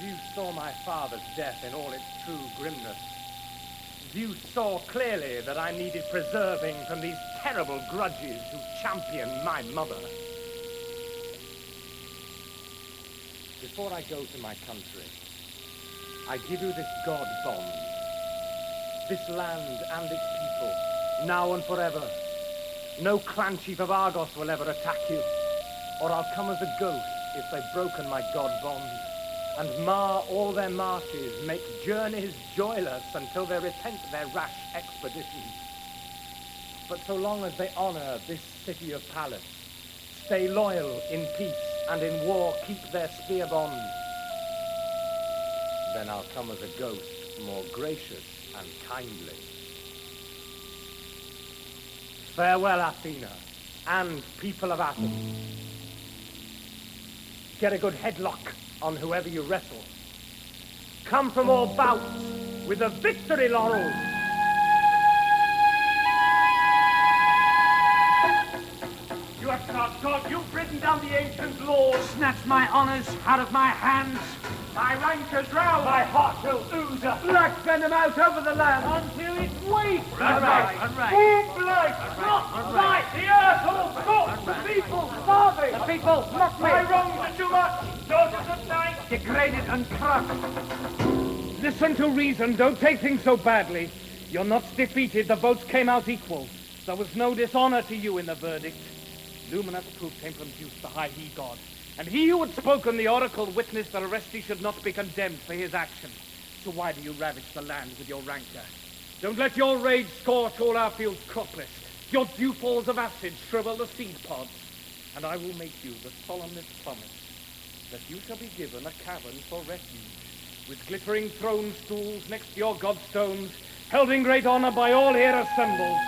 Zeus saw my father's death in all its true grimness. Zeus saw clearly that I needed preserving from these terrible grudges who championed my mother. Before I go to my country, I give you this god bond, this land and its people, now and forever. No clan chief of Argos will ever attack you, or I'll come as a ghost if they've broken my god bond, and mar all their marches, make journeys joyless until they repent their rash expeditions. But so long as they honor this city of Pallas, stay loyal in peace, and in war keep their spear bond, then I'll come as a ghost, more gracious and kindly. Farewell, Athena, and people of Athens. Get a good headlock on whoever you wrestle. Come from all bouts with the victory laurels. You have not God, you've written down the ancient laws. Snatch my honors out of my hands. My rancors round. My heart will ooze a Black venom out over the land. until it's weak. Run right. Move light. Not right. The earth will stop. The people starving. The people, not me. My wrongs are too much. Daughters of night. Degraded and crushed. Listen to reason. Don't take things so badly. You're not defeated. The votes came out equal. There was no dishonor to you in the verdict. Luminous proof came from Zeus, the high he-god. And he who had spoken the oracle witnessed that Orestes should not be condemned for his action. So why do you ravage the land with your rancor? Don't let your rage scorch all our fields cropless. Your dewfalls of acid shrivel the seed pods. And I will make you the solemnest promise that you shall be given a cavern for refuge, with glittering throne stools next to your godstones, held in great honor by all here assembled.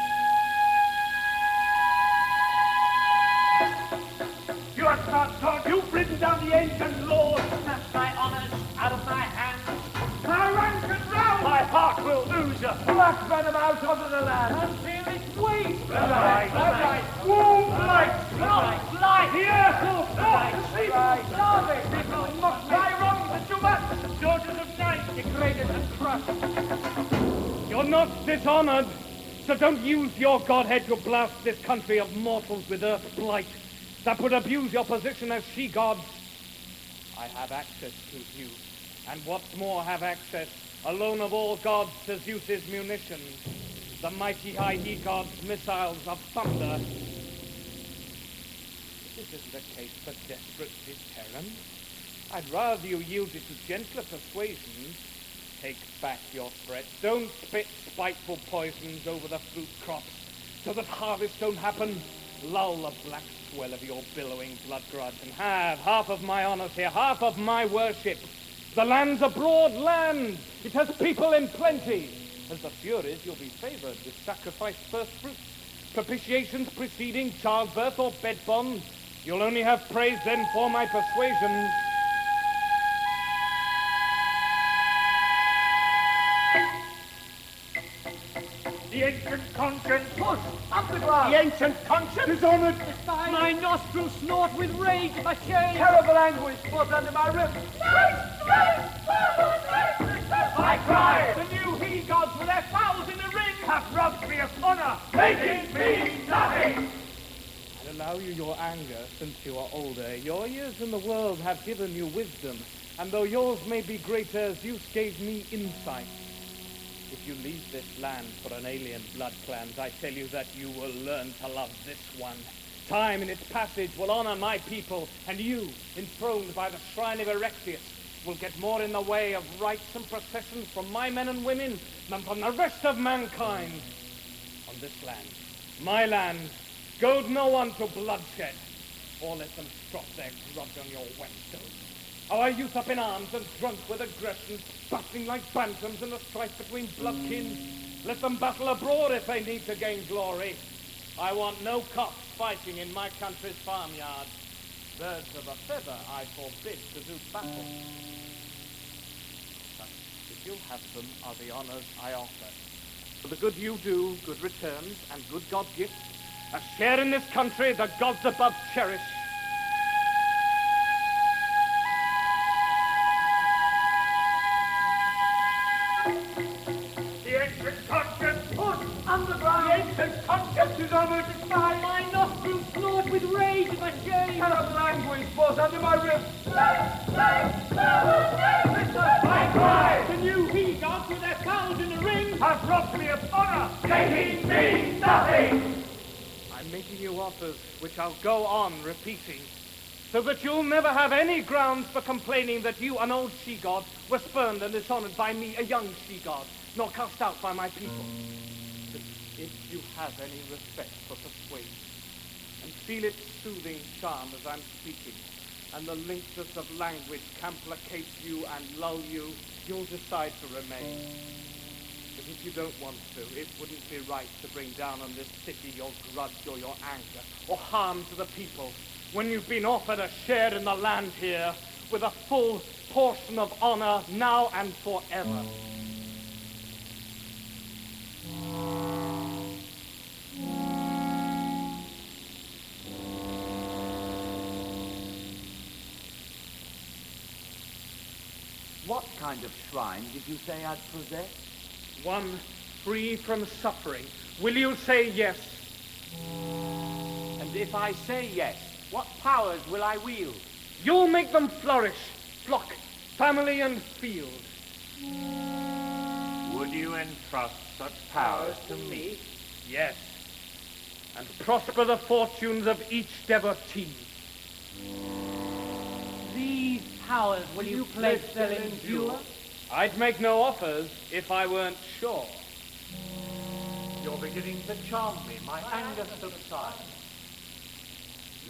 You have not God, you've written down the ancient laws. Snatch my honors out of my hands. My rancors round. My heart will ooze a Black venom out over the land. until it's weak. Right. Womb light. Not light. The earth will stop. Right. People starving. People mock me. My wrongs are too much. Daughters of night. Degraded and crushed. You're not dishonored, so don't use your godhead to blast this country of mortals with earth's blight. That would abuse your position as she-gods. I have access to you, and what's more, have access, alone of all gods, to Zeus's munitions, the mighty high he-gods' missiles of thunder. This isn't a case for desperate deterrent. I'd rather you yielded to gentler persuasions. Take back your threats. Don't spit spiteful poisons over the fruit crops, so that harvest don't happen. Lull the black swell of your billowing blood grudge, and have half of my honors here, half of my worship. The land's a broad land. It has people in plenty. As the Furies, you'll be favored with sacrificed first fruits, propitiations preceding childbirth or bed bond. You'll only have praise then for my persuasions. The ancient conscience. Push up the ground. The ancient conscience. Dishonored. My nostrils snort with rage for shame. Terrible anguish fought under my ribs. I cry. The new he-gods with their fowls in the ring have robbed me of honor, making me nothing. I'll allow you your anger since you are older. Your years in the world have given you wisdom, and though yours may be greater, Zeus gave me insight. If you leave this land for an alien blood clan, I tell you that you will learn to love this one. Time in its passage will honor my people, and you, enthroned by the shrine of Erectius, will get more in the way of rites and processions from my men and women than from the rest of mankind. On this land, my land, goad no one to bloodshed, or let them drop their grudge on your whetstone. Our youth up in arms and drunk with aggression, battling like bantams in the strife between bloodkin. Let them battle abroad if they need to gain glory. I want no cocks fighting in my country's farmyard. Birds of a feather I forbid to do battle. But if you'll have them are the honors I offer. For the good you do, good returns, and good God gifts, a share in this country the gods above cherish. Underground! The ancient concept is on her decline! My nostrils gnawed with rage and the shame. Terrible language was under my ribs. I cry! The new he-gods with their fowls in the ring Have robbed me of honor! taking me nothing. I'm making you offers which I'll go on repeating, so that you'll never have any grounds for complaining that you, an old she-god, were spurned and dishonored by me, a young she-god, nor cast out by my people. But if you have any respect for persuasion, and feel its soothing charm as I'm speaking, and the linctus of language can placate you and lull you, you'll decide to remain. But if you don't want to, it wouldn't be right to bring down on this city your grudge or your anger, or harm to the people, when you've been offered a share in the land here, with a full portion of honor now and forever. What kind of shrine did you say I'd possess? One free from suffering. Will you say yes? And if I say yes, what powers will I wield? You'll make them flourish, flock, family, and field. Would you entrust such powers to me? Yes. And prosper the fortunes of each devotee. These powers will you pledge they'll endure? I'd make no offers if I weren't sure. You're beginning to charm me. My anger subsides.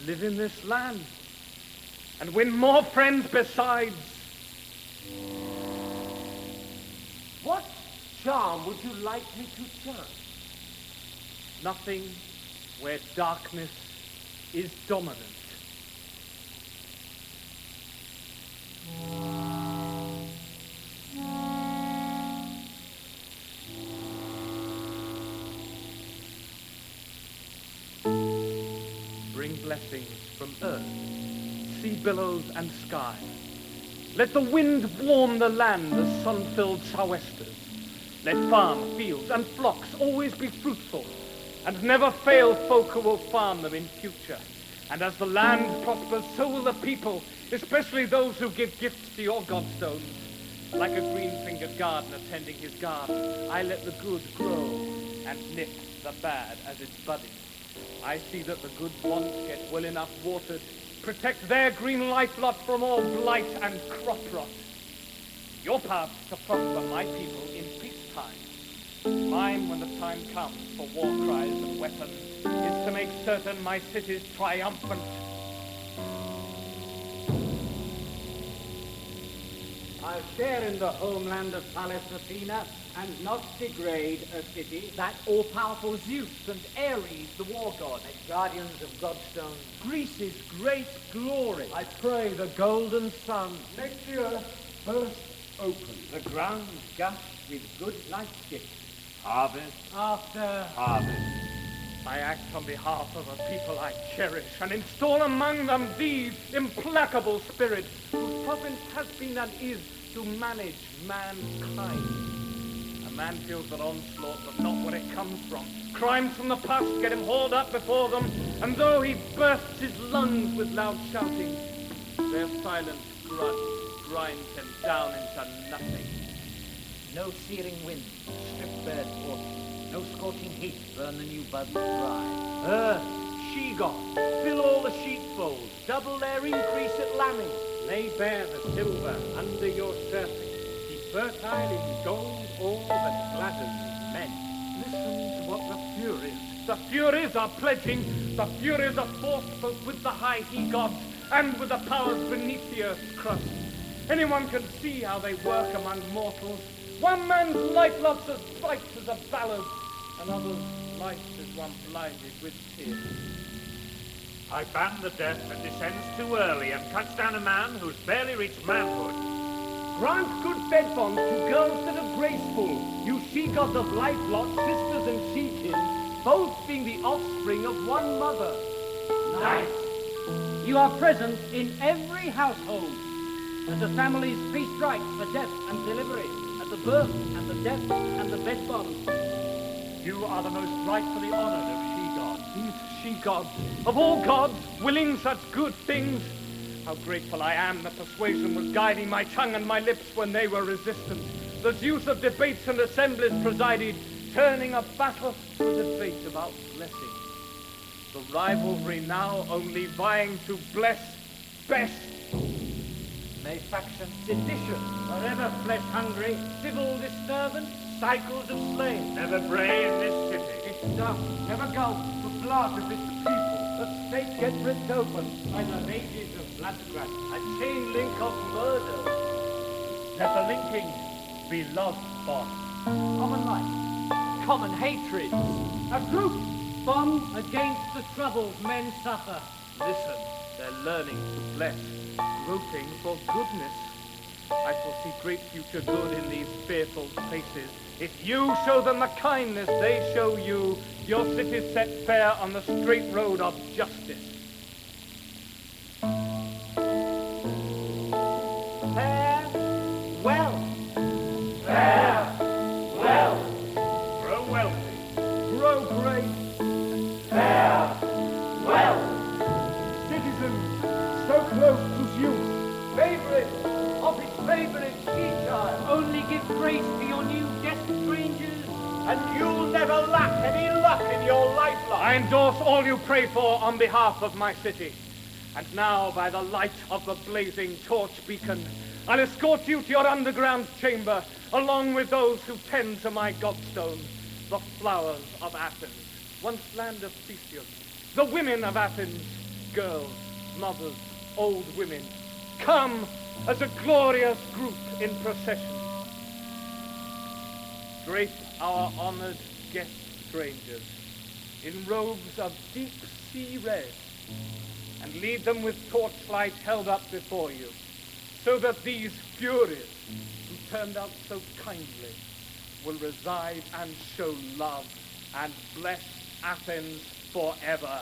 Live in this land and win more friends besides. What charm would you like me to charm? Nothing where darkness is dominant. Bring blessings from earth, sea billows and sky. Let the wind warm the land as sun-filled sou'westers. Let farm, fields, and flocks always be fruitful, and never fail folk who will farm them in future. And as the land prospers, so will the people, especially those who give gifts to your godstones. Like a green-fingered gardener tending his garden, I let the good grow and nip the bad as it's budding. I see that the good ones get well enough watered, protect their green life lot from all blight and crop rot. Your path to prosper my people in peacetime. Mine, when the time comes for war cries and weapons, is to make certain my city's triumphant. I'll share in the homeland of Pallas Athena and not degrade a city. That all-powerful Zeus and Ares, the war god, As guardians of Godstone, Greece's great glory. I pray the golden sun. Make the earth burst open. The ground gushed with good life gifts. Harvest, After harvest. I act on behalf of a people I cherish and install among them these implacable spirits whose province has been and is to manage mankind. A man feels their onslaught, but not where it comes from. Crimes from the past get him hauled up before them, and though he bursts his lungs with loud shouting, their silent grudge grinds him down into nothing. No searing wind, strip bare fortune. No scorching heat, burn the new buds dry. Earth, she-god, fill all the sheepfolds, double their increase at lambing. Lay bare the silver under your surface. Be fertile in gold all that gladdens men. Listen to what the Furies are pledging. The Furies are forced both with the high he-gods and with the powers beneath the earth's crust. Anyone can see how they work among mortals. One man's life lot's as bright as a ballad, another's life is one blinded with tears. I ban the death that descends too early and cuts down a man who's barely reached manhood. Grant good bed bonds to girls that are graceful. You she-gods of life lot, sisters and she-kin, both being the offspring of one mother. you are present in every household. At the family's feast rites for death and delivery, at the birth and the death and the bed bonds. You are the most rightfully honored of she-gods. These she-gods, of all gods, willing such good things. How grateful I am that persuasion was guiding my tongue and my lips when they were resistant. The Zeus of debates and assemblies presided, turning a battle to a debate about blessing. The rivalry now only vying to bless best. May factions sedition, forever flesh-hungry, civil disturbance, cycles of slain. Never bray in this city. It's dark, never go, the blood of its people. The state get ripped open by the rages of bloodcrack, a chain link of murder. Let the linking be love bond. Common life, common hatreds. A group bond against the troubles men suffer. Listen, they're learning to bless, groping for goodness. I foresee great future good in these fearful faces. If you show them the kindness they show you, your city's set fair on the straight road of justice. Farewell. Farewell. Grow wealthy. Grow great. Farewell. Citizens, so close to Zeus. Favorite of his favorite she-child. Only give grace to your new guest strangers. And you'll never lack any luck in your lifeline. I endorse all you pray for on behalf of my city. And now, by the light of the blazing torch beacon, I'll escort you to your underground chamber, along with those who tend to my godstones, the flowers of Athens, once land of Theseus, the women of Athens, girls, mothers, old women. Come as a glorious group in procession. Drape our honored guest strangers in robes of deep sea red, and lead them with torchlight held up before you, so that these Furies, who turned out so kindly, will reside and show love and bless Athens forever.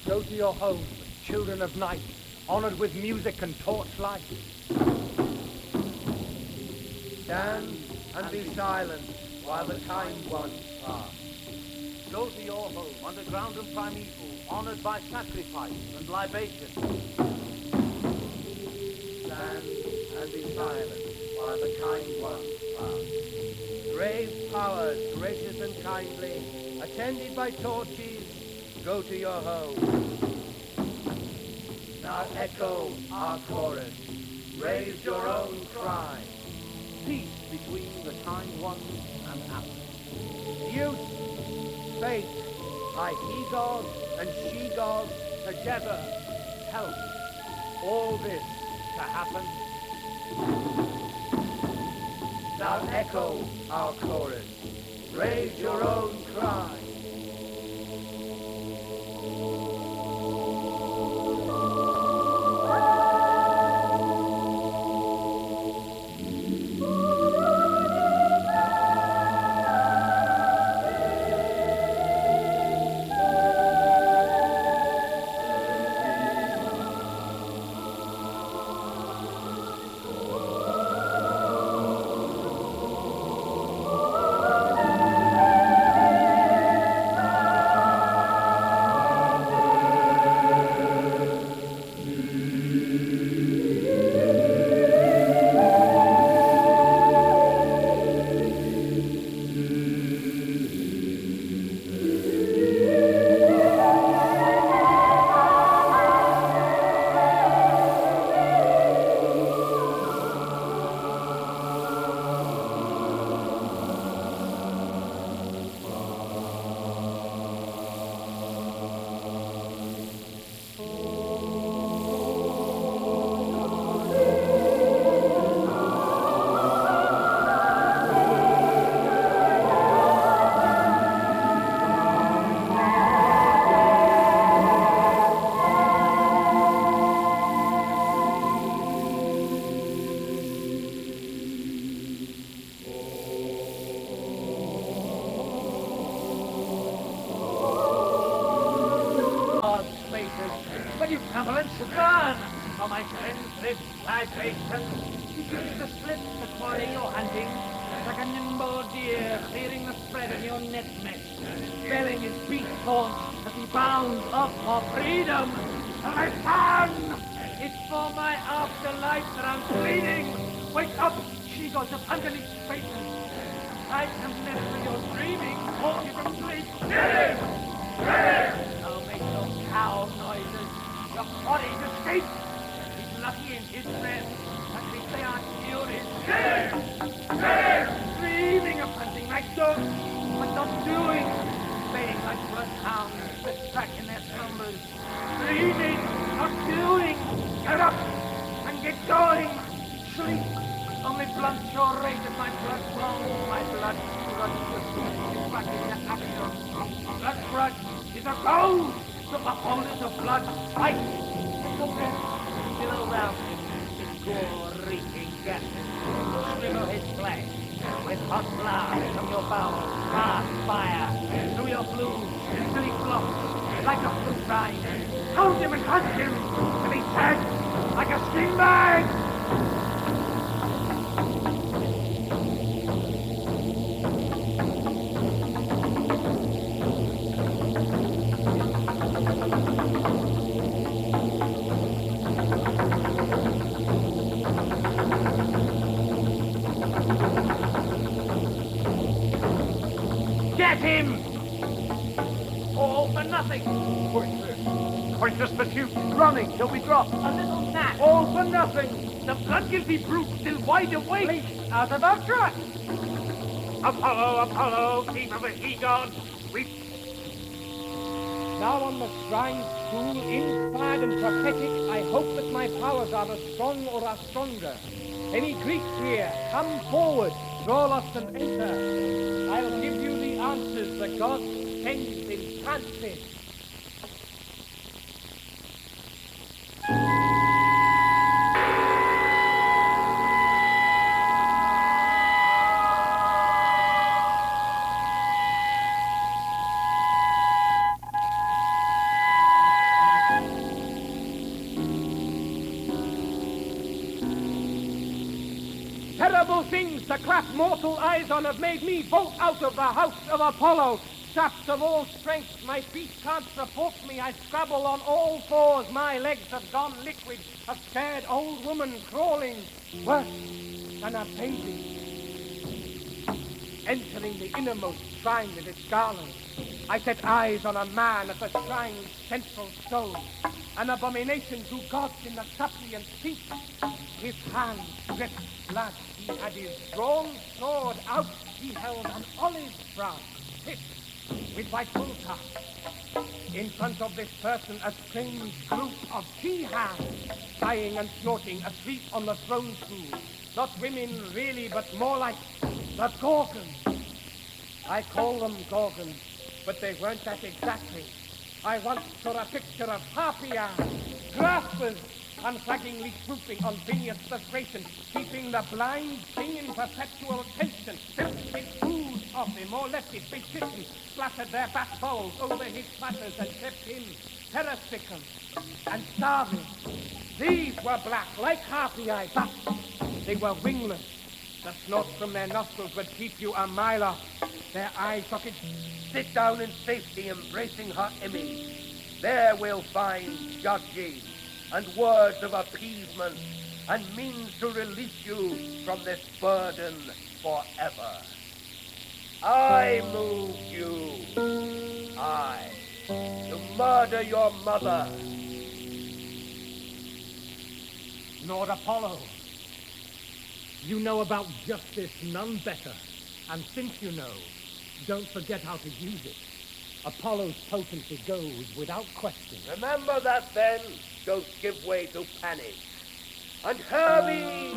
Go to your homes, children of night, honored with music and torchlight. Stand and be silent while the kind ones pass. Go to your home, underground and primeval, honored by sacrifice and libation. Stand and be silent while the kind ones pass. Brave powers, gracious and kindly, attended by torches, go to your home. Now echo our chorus. Raise your own cry. Peace between the kind ones and Athens. Youth, faith, my he-god and she-god Together, help all this to happen. now echo our chorus. Raise your own cry. thy patience. Use the slips to quarry your hunting, like a nimble deer clearing the spread of your net mesh, belling his beak thorns as he bounds up for freedom. My son! It's for my afterlife that I'm pleading. Wake up, she-gods of underneath spaces. I can never your dreaming, hold you from sleep. Get him! Get him! I'll make no cow noises. Your body's escape. He's lucky in his rest. At least they aren't furies. Get him! Get him! Dreaming of hunting like dogs, but not doing. Baying like bloodhounds that track in their slumbers. Dreaming, not doing. Get up and get going. Sleep only blunts your rate as my blood flows. My blood runs back in the action. Blood rush is a goal. The opponent of blood fight. It's a rest. Still around him. His gore-reeking gases shrivel his flesh. With hot blast from your bowels, fast fire through your flues till he flops like a fruit rind. Hold him and hunt him till he's dead like a sling bag. Get him! All for nothing! Pointless pursuit. Running till we drop. A little gnat. All for nothing. The blood-guilty brute still wide awake. Please, out of our track! Apollo, Apollo, keep of the he-gods. We... Now on the shrine stool, inspired and prophetic, I hope that my powers are as strong or are stronger. Any Greeks here, come forward, draw us and enter. I'll give you the answers the gods send in trances. Terrible things to clap mortal eyes on have made me bolt out of the house of Apollo. Saps of all strength, my feet can't support me. I scrabble on all fours, my legs have gone liquid. A scared old woman crawling, worse than a baby. Entering the innermost shrine with its garland, I set eyes on a man at the shrine's central stone. An abomination to gods in the suppliant's feet. His hand dripped blood. He had his drawn sword out. He held an olive brown stick with white bullseye. In front of this person, a strange group of she-hands, sighing and snorting, asleep on the throne stool. Not women really, but more like the Gorgons. I call them Gorgons, but they weren't that exactly. I once saw a picture of harpians, graspers, unflaggingly swooping on Phineas the Thracian, keeping the blind thing in perpetual tension. Filched his food off him, or left it big kitten, splattered their bat bowls over his platters and kept him terror-stricken and starving. These were black, like harpii, but they were wingless. The snort from their nostrils would keep you a mile off. Their eye sockets. Sit down in safety, embracing her image. There we'll find judging and words of appeasement and means to release you from this burden forever. I moved you. I, to murder your mother. Lord Apollo, you know about justice none better. And since you know, don't forget how to use it. Apollo's potency goes without question. Remember that then, don't give way to panic. And Hermes,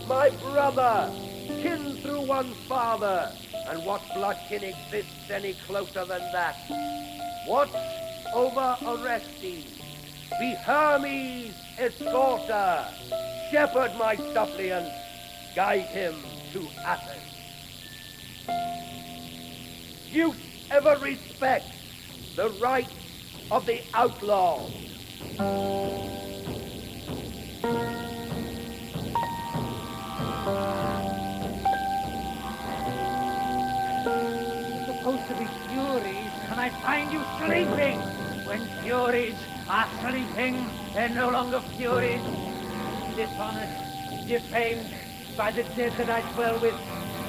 my brother, kin through one father, and what blood kin exists any closer than that? Watch over Orestes, be Hermes' escorter, shepherd my suppliant, guide him to Athens. You ever respect the rights of the outlaw. be Furies, can I find you sleeping? When Furies are sleeping, they're no longer Furies. Dishonored, defamed by the dead that I dwell with,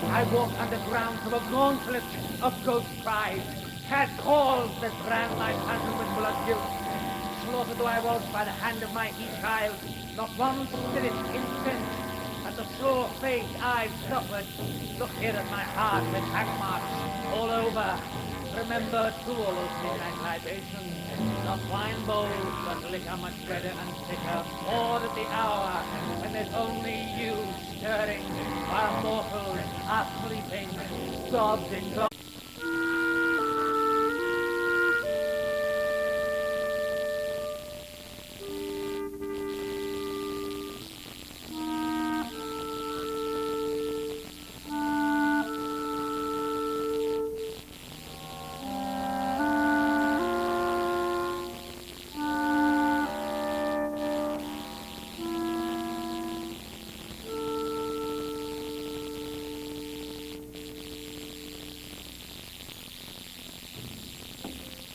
I walk underground through a gauntlet of ghost cries, cat calls that brand my phantom with blood guilt. Slaughtered though I was by the hand of my he-child, not one spirit incensed at the sore fate I've suffered. Look here at my heart with hack marks all over. Remember too all those midnight libations, not wine bowls, but liquor much better and thicker, poured at the hour when there's only you stirring, while mortals are sleeping, gods in glory.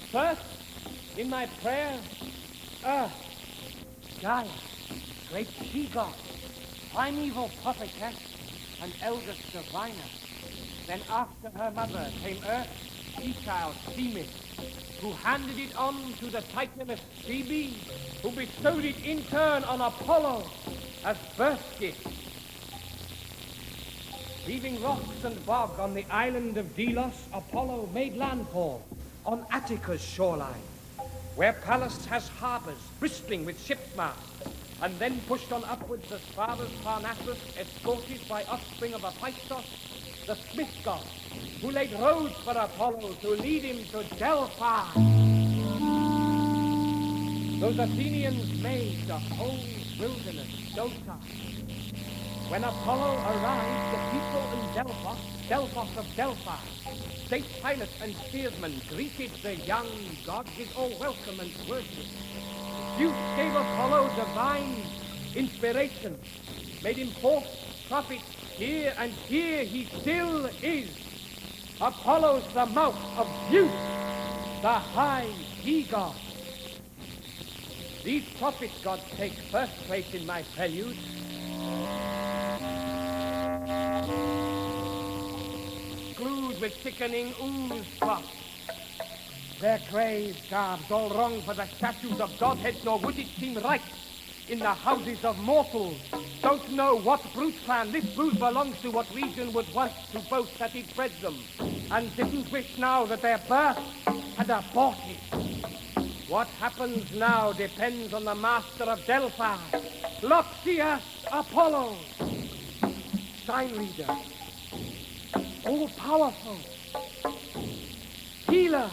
First, in my prayer, Earth, Gaia, great she-god, primeval prophetess, and eldest diviner. Then after her mother came Earth's she-child, Themis, who handed it on to the Titaness Phoebe, who bestowed it in turn on Apollo as birth gift. Leaving rocks and bog on the island of Delos, Apollo made landfall on Attica's shoreline, where Pallas has harbors bristling with ship's masts, and then pushed on upwards as far as Parnassus, escorted by offspring of Hephaestus, the smith god, who laid roads for Apollo to lead him to Delphi. Those Athenians made the whole wilderness docile. When Apollo arrived, the people in Delphos of Delphi, state pilot and steersman, greeted the young god with all welcome and worship. Zeus gave Apollo divine inspiration, made him fourth prophet here, and here he still is. Apollo's the mouth of Zeus, the high he-god. These prophet gods take first place in my prelude. Glued with thickening ooze drops. Their grave garbs all wrong for the statues of godheads, nor would it seem right in the houses of mortals. Don't know what brute clan this brood belongs to, what region would want to boast that it bred them, and didn't wish now that their birth had aborted. What happens now depends on the master of Delphi, Loxias Apollo, sign reader, all-powerful, healer.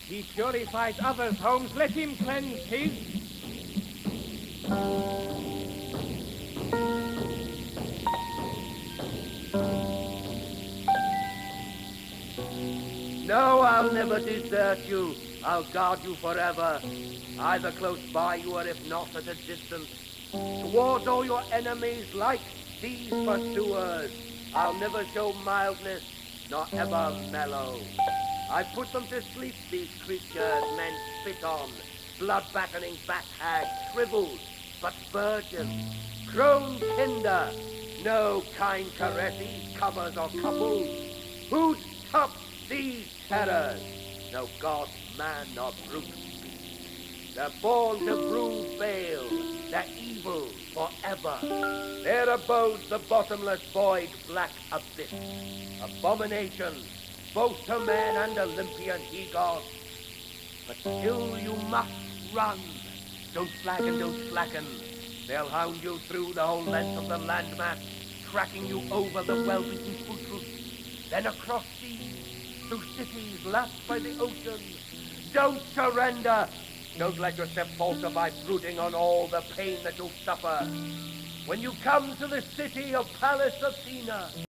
He purifies others' homes, let him cleanse his. No, I'll never desert you. I'll guard you forever, either close by you or if not at a distance. Towards all your enemies like these pursuers, I'll never show mildness, nor ever mellow. I put them to sleep, these creatures men spit on, blood-battening bat hags, shriveled, but virgins, grown tinder, no kind caresses, covers or couples. Who'd top these terrors? No god, man, nor brute beast. They're born to brood bale, they're evil forever. Their abode's the bottomless void, black abyss. Abominations, both to men and Olympian he-gods. But still you must run. Don't flag and don't slacken. They'll hound you through the whole length of the landmass, tracking you over the well-beaten foot routes, then across seas, through cities lapped by the ocean. Don't surrender. Don't let yourself falter by brooding on all the pain that you'll suffer. When you come to the city of Pallas Athena,